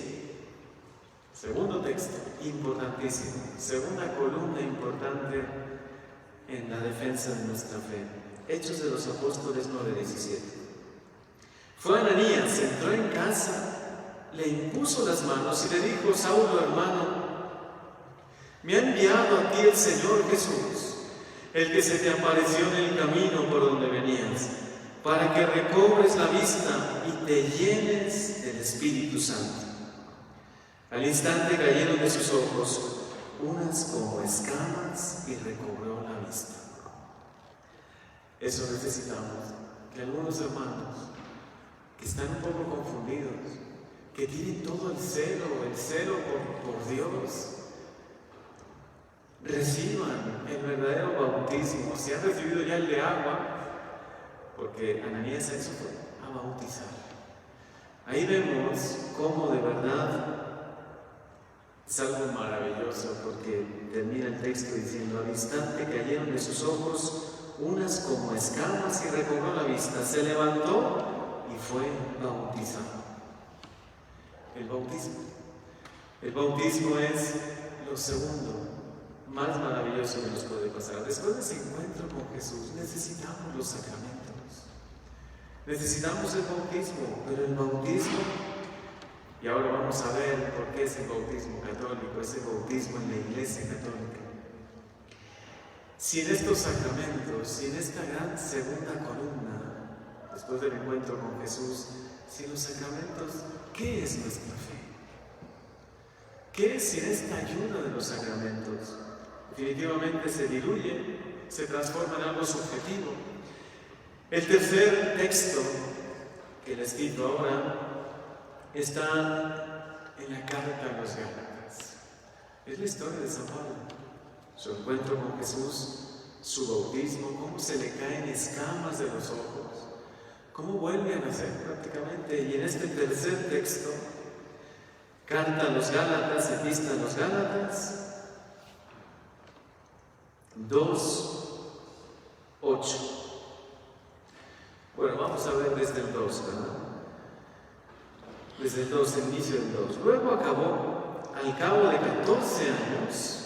Segundo texto, importantísimo. Segunda columna importante en la defensa de nuestra fe. Hechos de los Apóstoles 9, 17. Fue Ananías, entró en casa, le impuso las manos y le dijo: Saulo, hermano, me ha enviado a ti el Señor Jesús, el que se te apareció en el camino por donde venías, para que recobres la vista y te llenes del Espíritu Santo. Al instante cayeron de sus ojos unas como escamas y recobró la vista. Eso necesitamos, que algunos hermanos que están un poco confundidos, que tienen todo el celo por Dios, reciban el verdadero bautismo. Si han recibido ya el de agua, porque Ananías eso fue a bautizar. Ahí vemos cómo de verdad es algo maravilloso, porque termina el texto diciendo: al instante cayeron de sus ojos unas como escamas y recobró la vista, se levantó y fue bautizado. El bautismo es lo segundo más maravilloso que nos puede pasar. Después de ese encuentro con Jesús necesitamos los sacramentos, necesitamos el bautismo, pero el bautismo, y ahora vamos a ver por qué es el bautismo católico, es el bautismo en la Iglesia católica. Si en estos sacramentos, si en esta gran segunda columna, después del encuentro con Jesús, si en los sacramentos, ¿qué es nuestra fe? ¿Qué es sin esta ayuda de los sacramentos? Definitivamente se diluye, se transforma en algo subjetivo. El tercer texto que les cito ahora está en la carta a los Gálatas. Es la historia de San Pablo. Su encuentro con Jesús, su bautismo, cómo se le caen escamas de los ojos, cómo vuelve a nacer prácticamente. Y en este tercer texto, carta a los Gálatas, epístola a los Gálatas, 2:8. Bueno, vamos a ver desde el 2, ¿verdad? Desde el 2, el inicio del 2. Luego acabó, al cabo de 14 años,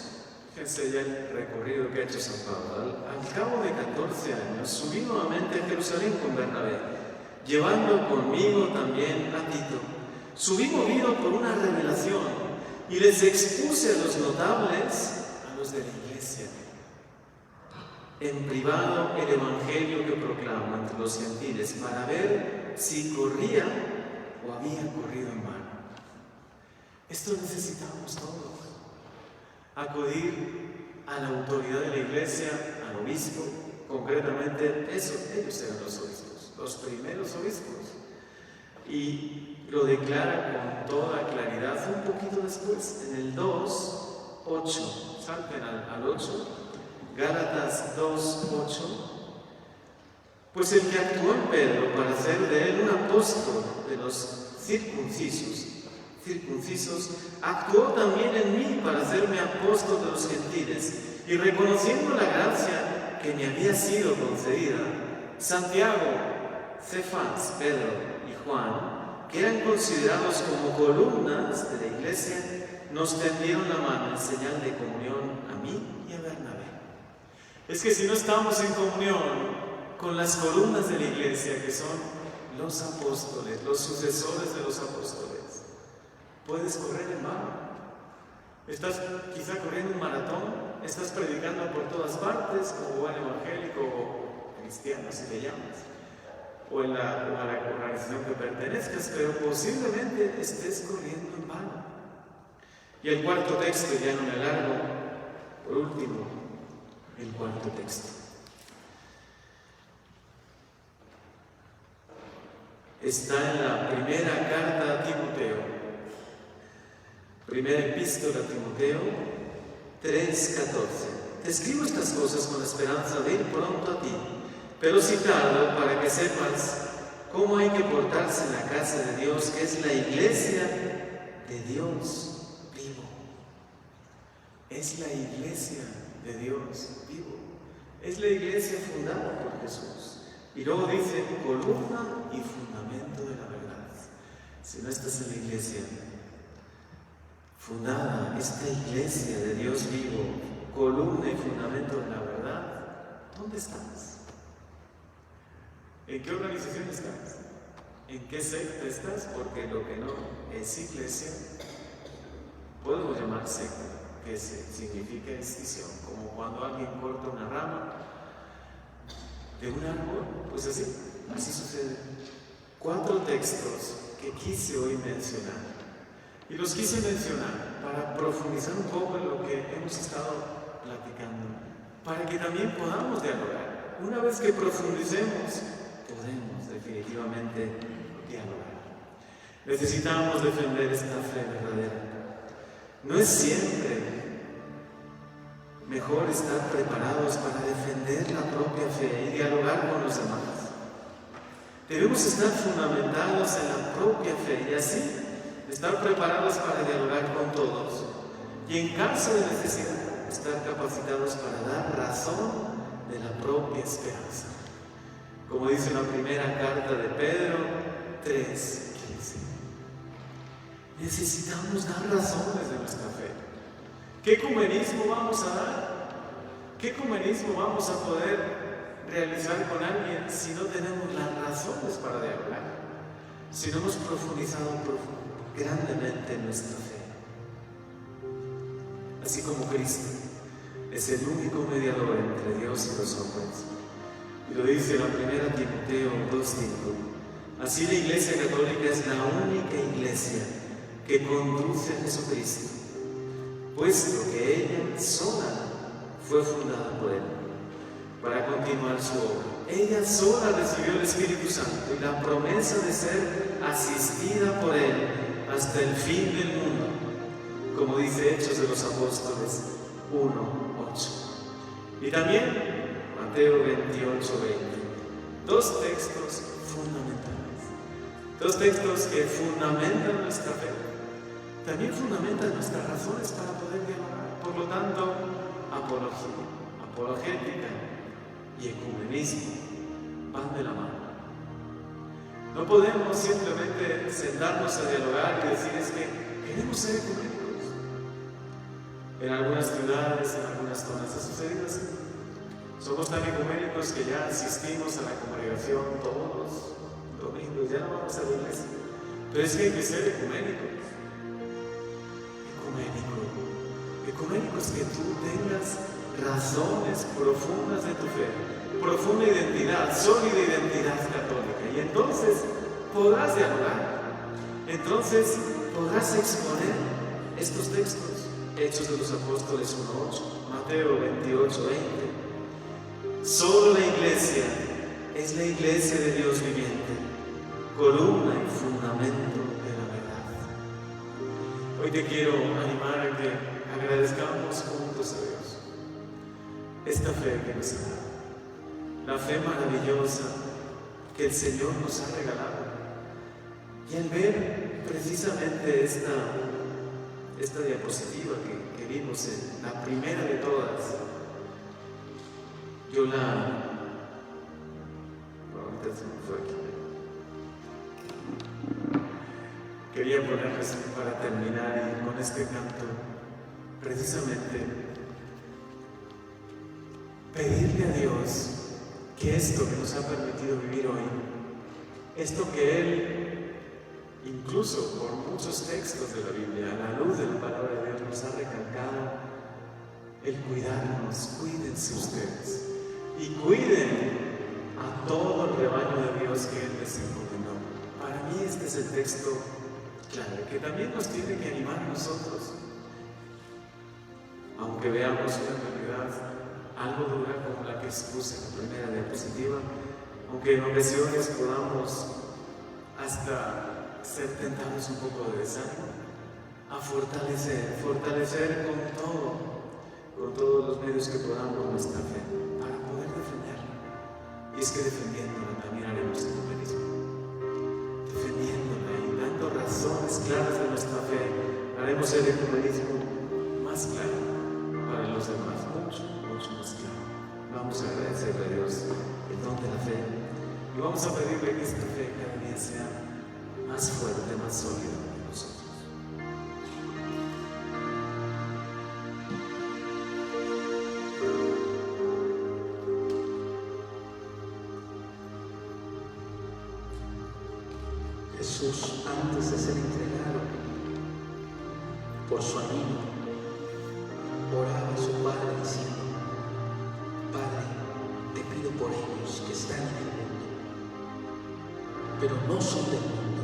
fíjense ya el recorrido que ha hecho San Pablo, al cabo de 14 años subí nuevamente a Jerusalén con Bernabé, llevando conmigo también a Tito. Subí movido por una revelación y les expuse a los notables, a los de la iglesia, en privado el evangelio que proclamo entre los gentiles, para ver si corría o había corrido en vano. Esto necesitamos todos. Acudir a la autoridad de la iglesia, al obispo, concretamente ellos eran los obispos, los primeros obispos, y lo declara con toda claridad un poquito después, en el 2:8, salten al 8, Gálatas 2:8, pues el que actuó en Pedro para hacer de él un apóstol de los circuncisos, actuó también en mí para hacerme apóstol de los gentiles, y reconociendo la gracia que me había sido concedida, Santiago, Cefas, Pedro y Juan, que eran considerados como columnas de la iglesia, nos tendieron la mano en señal de comunión a mí y a Bernabé. Es que si no estamos en comunión con las columnas de la iglesia, que son los apóstoles, los sucesores de los apóstoles, puedes correr en vano. Estás quizá corriendo un maratón, estás predicando por todas partes como buen evangélico o cristiano, si le llamas, o en la organización que pertenezcas, pero posiblemente estés corriendo en vano. Y el cuarto texto, ya no me alargo, por último, el cuarto texto. Está en la primera carta a Timoteo. Primera epístola a Timoteo 3:14. Te escribo estas cosas con la esperanza de ir pronto a ti, pero si tardo, para que sepas cómo hay que portarse en la casa de Dios, que es la iglesia de Dios vivo. Es la iglesia de Dios vivo. Es la iglesia fundada por Jesús. Y luego dice, columna y fundamento de la verdad. Si no estás en la iglesia fundada, esta iglesia de Dios vivo, columna y fundamento de la verdad, ¿dónde estás? ¿En qué organización estás? ¿En qué secta estás? Porque lo que no es iglesia, podemos llamar secta, que significa escisión, como cuando alguien corta una rama de un árbol, pues así sucede. 4 textos que quise hoy mencionar. Y los quise mencionar para profundizar un poco en lo que hemos estado platicando, para que también podamos dialogar. una vez que profundicemos, podemos definitivamente dialogar. Necesitamos defender esta fe verdadera. No es siempre mejor estar preparados para defender la propia fe y dialogar con los demás. Debemos estar fundamentados en la propia fe y así estar preparados para dialogar con todos y en caso de necesidad estar capacitados para dar razón de la propia esperanza. Como dice la primera carta de Pedro 3:15. Necesitamos dar razones de nuestra fe. ¿Qué ecumenismo vamos a dar? ¿Qué ecumenismo vamos a poder realizar con alguien si no tenemos las razones para dialogar? Si no hemos profundizado grandemente en nuestra fe. Así como Cristo es el único mediador entre Dios y los hombres. Y lo dice la primera Timoteo 2:5. Así la Iglesia Católica es la única iglesia que conduce a Jesucristo, puesto que ella sola fue fundada por Él para continuar su obra. Ella sola recibió el Espíritu Santo y la promesa de ser asistida por Él hasta el fin del mundo, como dice Hechos de los Apóstoles 1:8. Y también Mateo 28:20. Dos textos fundamentales. Dos textos que fundamentan nuestra fe. También fundamentan nuestras razones para poder dialogar. Por lo tanto, apologética y ecumenismo van de la mano. No podemos simplemente sentarnos a dialogar y decir es que queremos ser ecuménicos. En algunas ciudades, en algunas zonas ha sucedido así. Somos tan ecuménicos que ya asistimos a la congregación todos los domingos, ya no vamos a la iglesia. Pero es que hay que ser ecuménicos. Ecuménico es que tú tengas razones profundas de tu fe, profunda identidad, sólida identidad católica, y entonces podrás dialogar, entonces podrás exponer estos textos. Hechos de los Apóstoles 1:8, Mateo 28:20. Solo la iglesia es la iglesia de Dios viviente, columna y fundamento de la verdad. Hoy te quiero animar a que agradezcamos juntos a Dios esta fe que nos ha dado, la fe maravillosa que el Señor nos ha regalado. Y al ver precisamente esta diapositiva que vimos en la primera de todas, yo ahorita se me fue aquí. Quería ponerles para terminar y con este canto, precisamente, pedirle a Dios que esto que nos ha permitido vivir hoy, esto que Él, incluso por muchos textos de la Biblia, a la luz de la palabra de Dios, nos ha recalcado el cuidarnos. Cuídense ustedes y cuiden a todo el rebaño de Dios que Él les encomendó. Para mí este es el texto clave que también nos tiene que animar a nosotros, aunque veamos una realidad algo dura como la que expuse en la primera diapositiva, aunque en ocasiones podamos hasta ser tentados un poco de desánimo, a fortalecer con todos los medios que podamos nuestra fe para poder defenderla. Y es que defendiéndola también haremos el ecumenismo. Defendiéndola y dando razones claras de nuestra fe, haremos el ecumenismo más claro para los demás, mucho más claro. Vamos a agradecerle a Dios el don de la fe y vamos a pedirle que esta fe cada día sea más fuerte, más sólida en nosotros. Jesús, antes de ser entregado por su amigo, oraba a su Padre diciendo: Padre, te pido por ellos que están en el mundo, pero no son del mundo.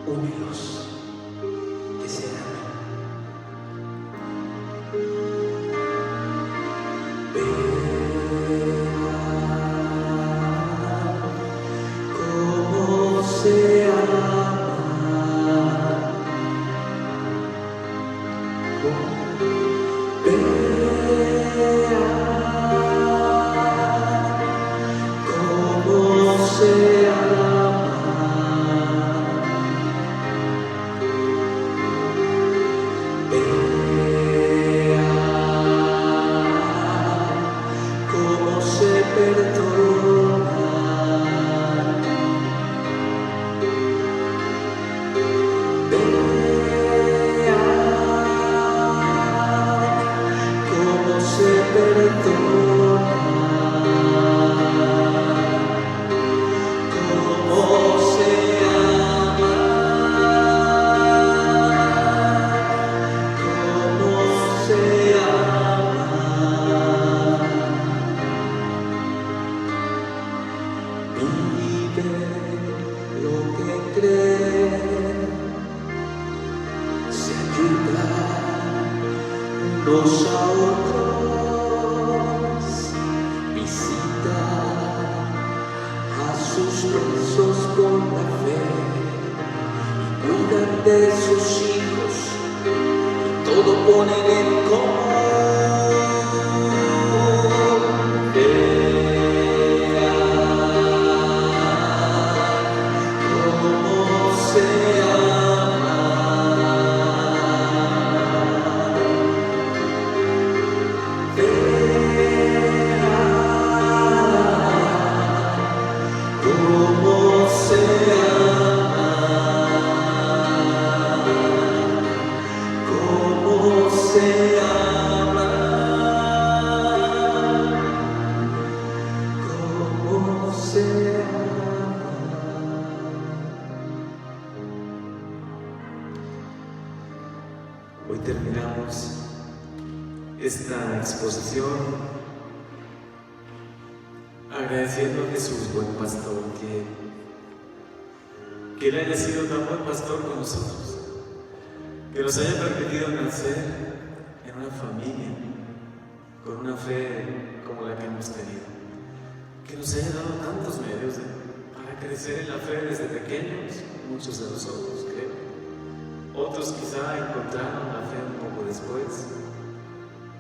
Únelos, que se amen. se ama. Vea cómo se perdona. Vea cómo se perdona. Unos a otros, visita a sus presos con la fe y cuidan de sus hijos y todo ponen en común. Vea cómo se ama. Cómo se ama, cómo se ama, cómo se ama. Hoy terminamos esta exposición agradeciendo a Jesús, buen pastor, que Él haya sido tan buen pastor con nosotros, que nos haya permitido nacer en una familia con una fe como la que hemos tenido, que nos haya dado tantos medios para crecer en la fe desde pequeños, muchos de nosotros creo. Otros quizá encontraron la fe un poco después,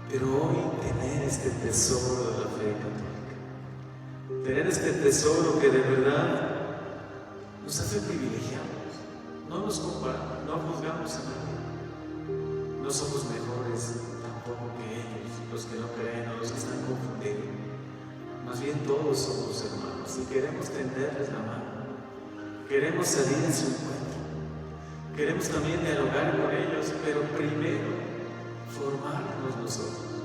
pero hoy tener este tesoro de la fe católica, tener este tesoro que de verdad nos hace privilegiados, no nos comparamos, no juzgamos a nadie, no somos mejores tampoco que ellos, los que no creen o los que están confundidos, más bien todos somos hermanos y queremos tenderles la mano, queremos salir en su encuentro, queremos también dialogar con ellos, pero primero formarnos nosotros,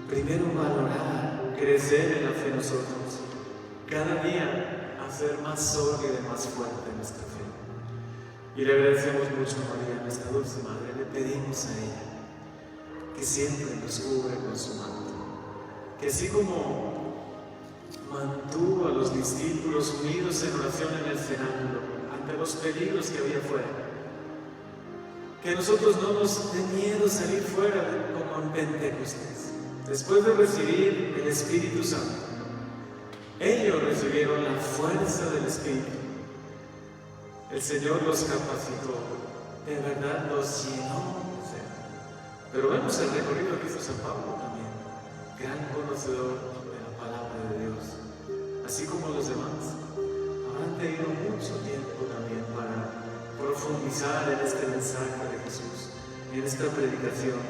primero valorar, crecer en la fe nosotros, cada día hacer más sólida y más fuerte nuestra fe. Y le agradecemos mucho a María, nuestra dulce Madre, le pedimos a ella que siempre nos cubra con su manto, que así como mantuvo a los discípulos unidos en oración en el cenáculo ante los peligros que había fuera, que a nosotros no nos dé miedo salir fuera como en Pentecostés, después de recibir el Espíritu Santo. Ellos recibieron la fuerza del Espíritu. El Señor los capacitó, de verdad los llenó. Pero vemos el recorrido que hizo San Pablo también, gran conocedor de la palabra de Dios, así como los demás. Habrán tenido mucho tiempo también para profundizar en este mensaje de Jesús, en esta predicación.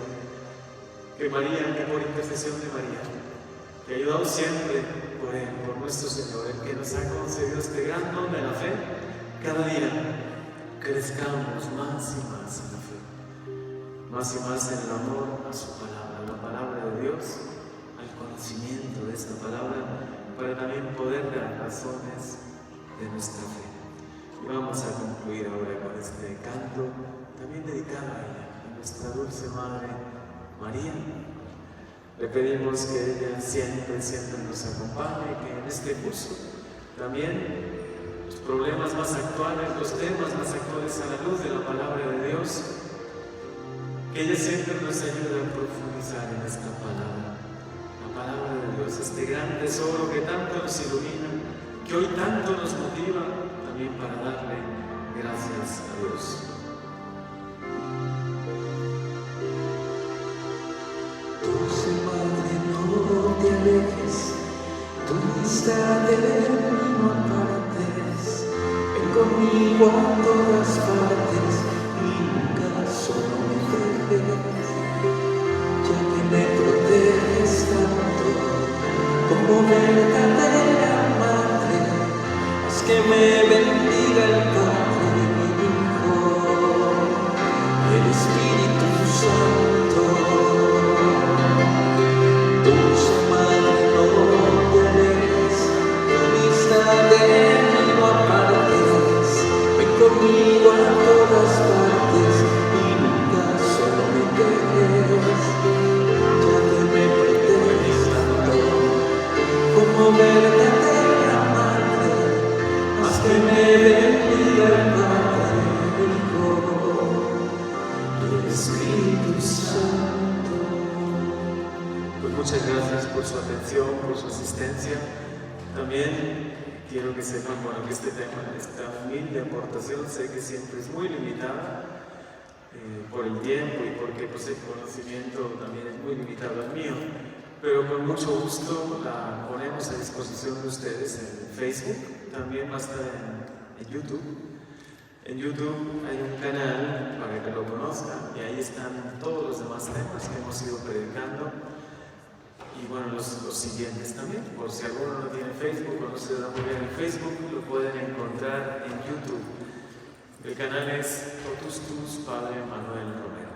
Que María, que por intercesión de María, que ayudado siempre por Él, por nuestro Señor, el que nos ha concedido este gran don de la fe, cada día crezcamos más y más en la fe, más y más en el amor a su palabra, a la palabra de Dios, al conocimiento de esta palabra, para también poder dar razones de nuestra fe. Y vamos a concluir ahora con este canto, también dedicado a ella, a nuestra dulce Madre María. Le pedimos que ella siempre nos acompañe, que en este curso también los problemas más actuales, los temas más actuales a la luz de la palabra de Dios, que ella siempre nos ayude a profundizar en esta palabra, la palabra de Dios, este gran tesoro que tanto nos ilumina, que hoy tanto nos motiva también para darle gracias a Dios. Dulce Madre, no te alejes, tu amistad de mí no para. conmigo a todas partes y nunca solo me dejes, ya que me proteges tanto como verdadera madre. Haz que me bendiga el Padre, mi Hijo, el Espíritu Santo. Dulce Madre, no te alejes, tu vista de mí no apartes. Ven conmigo a todas partes y nunca solo me dejes, ya que me proteges tanto como verdadera madre. Haz que me bendiga el Padre, el Hijo y el Espíritu Santo. Pues muchas gracias por su atención, por su asistencia. También quiero que sepan, bueno, que este tema, esta humilde aportación, sé que siempre es muy limitada por el tiempo y porque pues, el conocimiento también es muy limitado al mío, pero con mucho gusto la ponemos a disposición de ustedes en Facebook, también va a estar en YouTube. En YouTube hay un canal para que lo conozcan y ahí están todos los demás temas que hemos ido predicando. Y bueno, los siguientes también, por si alguno no tiene Facebook o no se da muy bien en Facebook, lo pueden encontrar en YouTube. El canal es Totus Tus Padre Manuel Romero.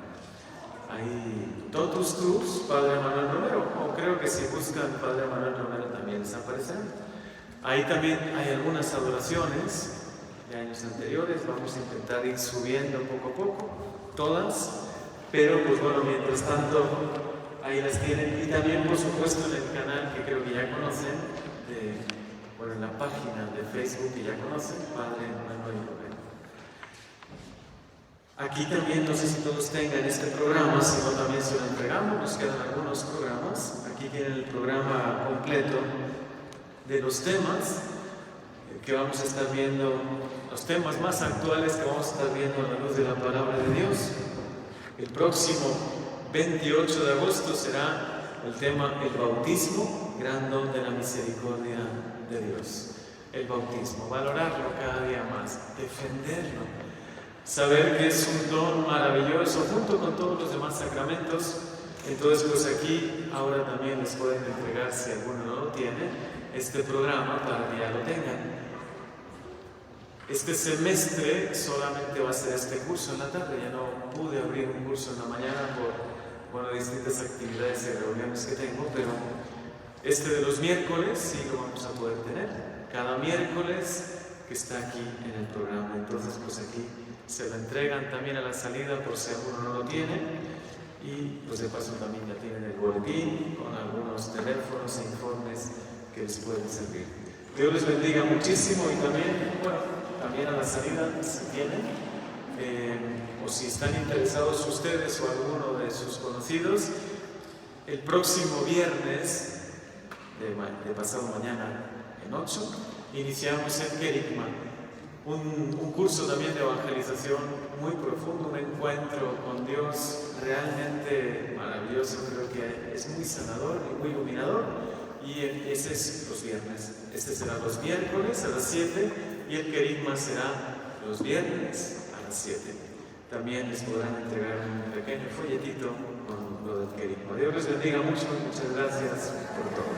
Ahí, Totus Tus Padre Manuel Romero, o creo que si buscan Padre Manuel Romero también les aparecerá. Ahí también hay algunas adoraciones de años anteriores, vamos a intentar ir subiendo poco a poco, todas, pero pues bueno, mientras tanto, ahí las tienen. Y también, por supuesto, en el canal que creo que ya conocen, bueno, en la página de Facebook que ya conocen, Padre Manuel Romero. Aquí también, no sé si todos tengan este programa, si no también se lo entregamos, nos quedan algunos programas. Aquí tienen el programa completo de los temas que vamos a estar viendo, los temas más actuales que vamos a estar viendo a la luz de la palabra de Dios. El próximo 28 de agosto será el tema el bautismo, gran don de la misericordia de Dios. El bautismo, valorarlo cada día más, defenderlo, saber que es un don maravilloso junto con todos los demás sacramentos. Entonces pues aquí ahora también les pueden entregar, si alguno no lo tiene, este programa para que ya lo tengan. Este semestre solamente va a ser este curso en la tarde, ya no pude abrir un curso en la mañana por distintas actividades y reuniones que tengo, pero este de los miércoles sí lo vamos a poder tener, cada miércoles que está aquí en el programa. Entonces pues aquí se lo entregan también a la salida por si alguno no lo tiene, y pues de paso también ya tienen el boletín con algunos teléfonos e informes que les pueden servir. Dios les bendiga muchísimo y también, bueno, también a la salida, si tienen, o si están interesados ustedes o alguno de sus conocidos, el próximo viernes, de pasado mañana en 8, iniciamos el Querigma, un curso también de evangelización muy profundo, un encuentro con Dios realmente maravilloso, creo que es muy sanador y muy iluminador, y ese es los viernes. Este será los miércoles a las 7 y el Querigma será los viernes a las 7. También les podrán entregar un pequeño folletito con lo del Querigma. Dios les bendiga mucho y muchas gracias por todo.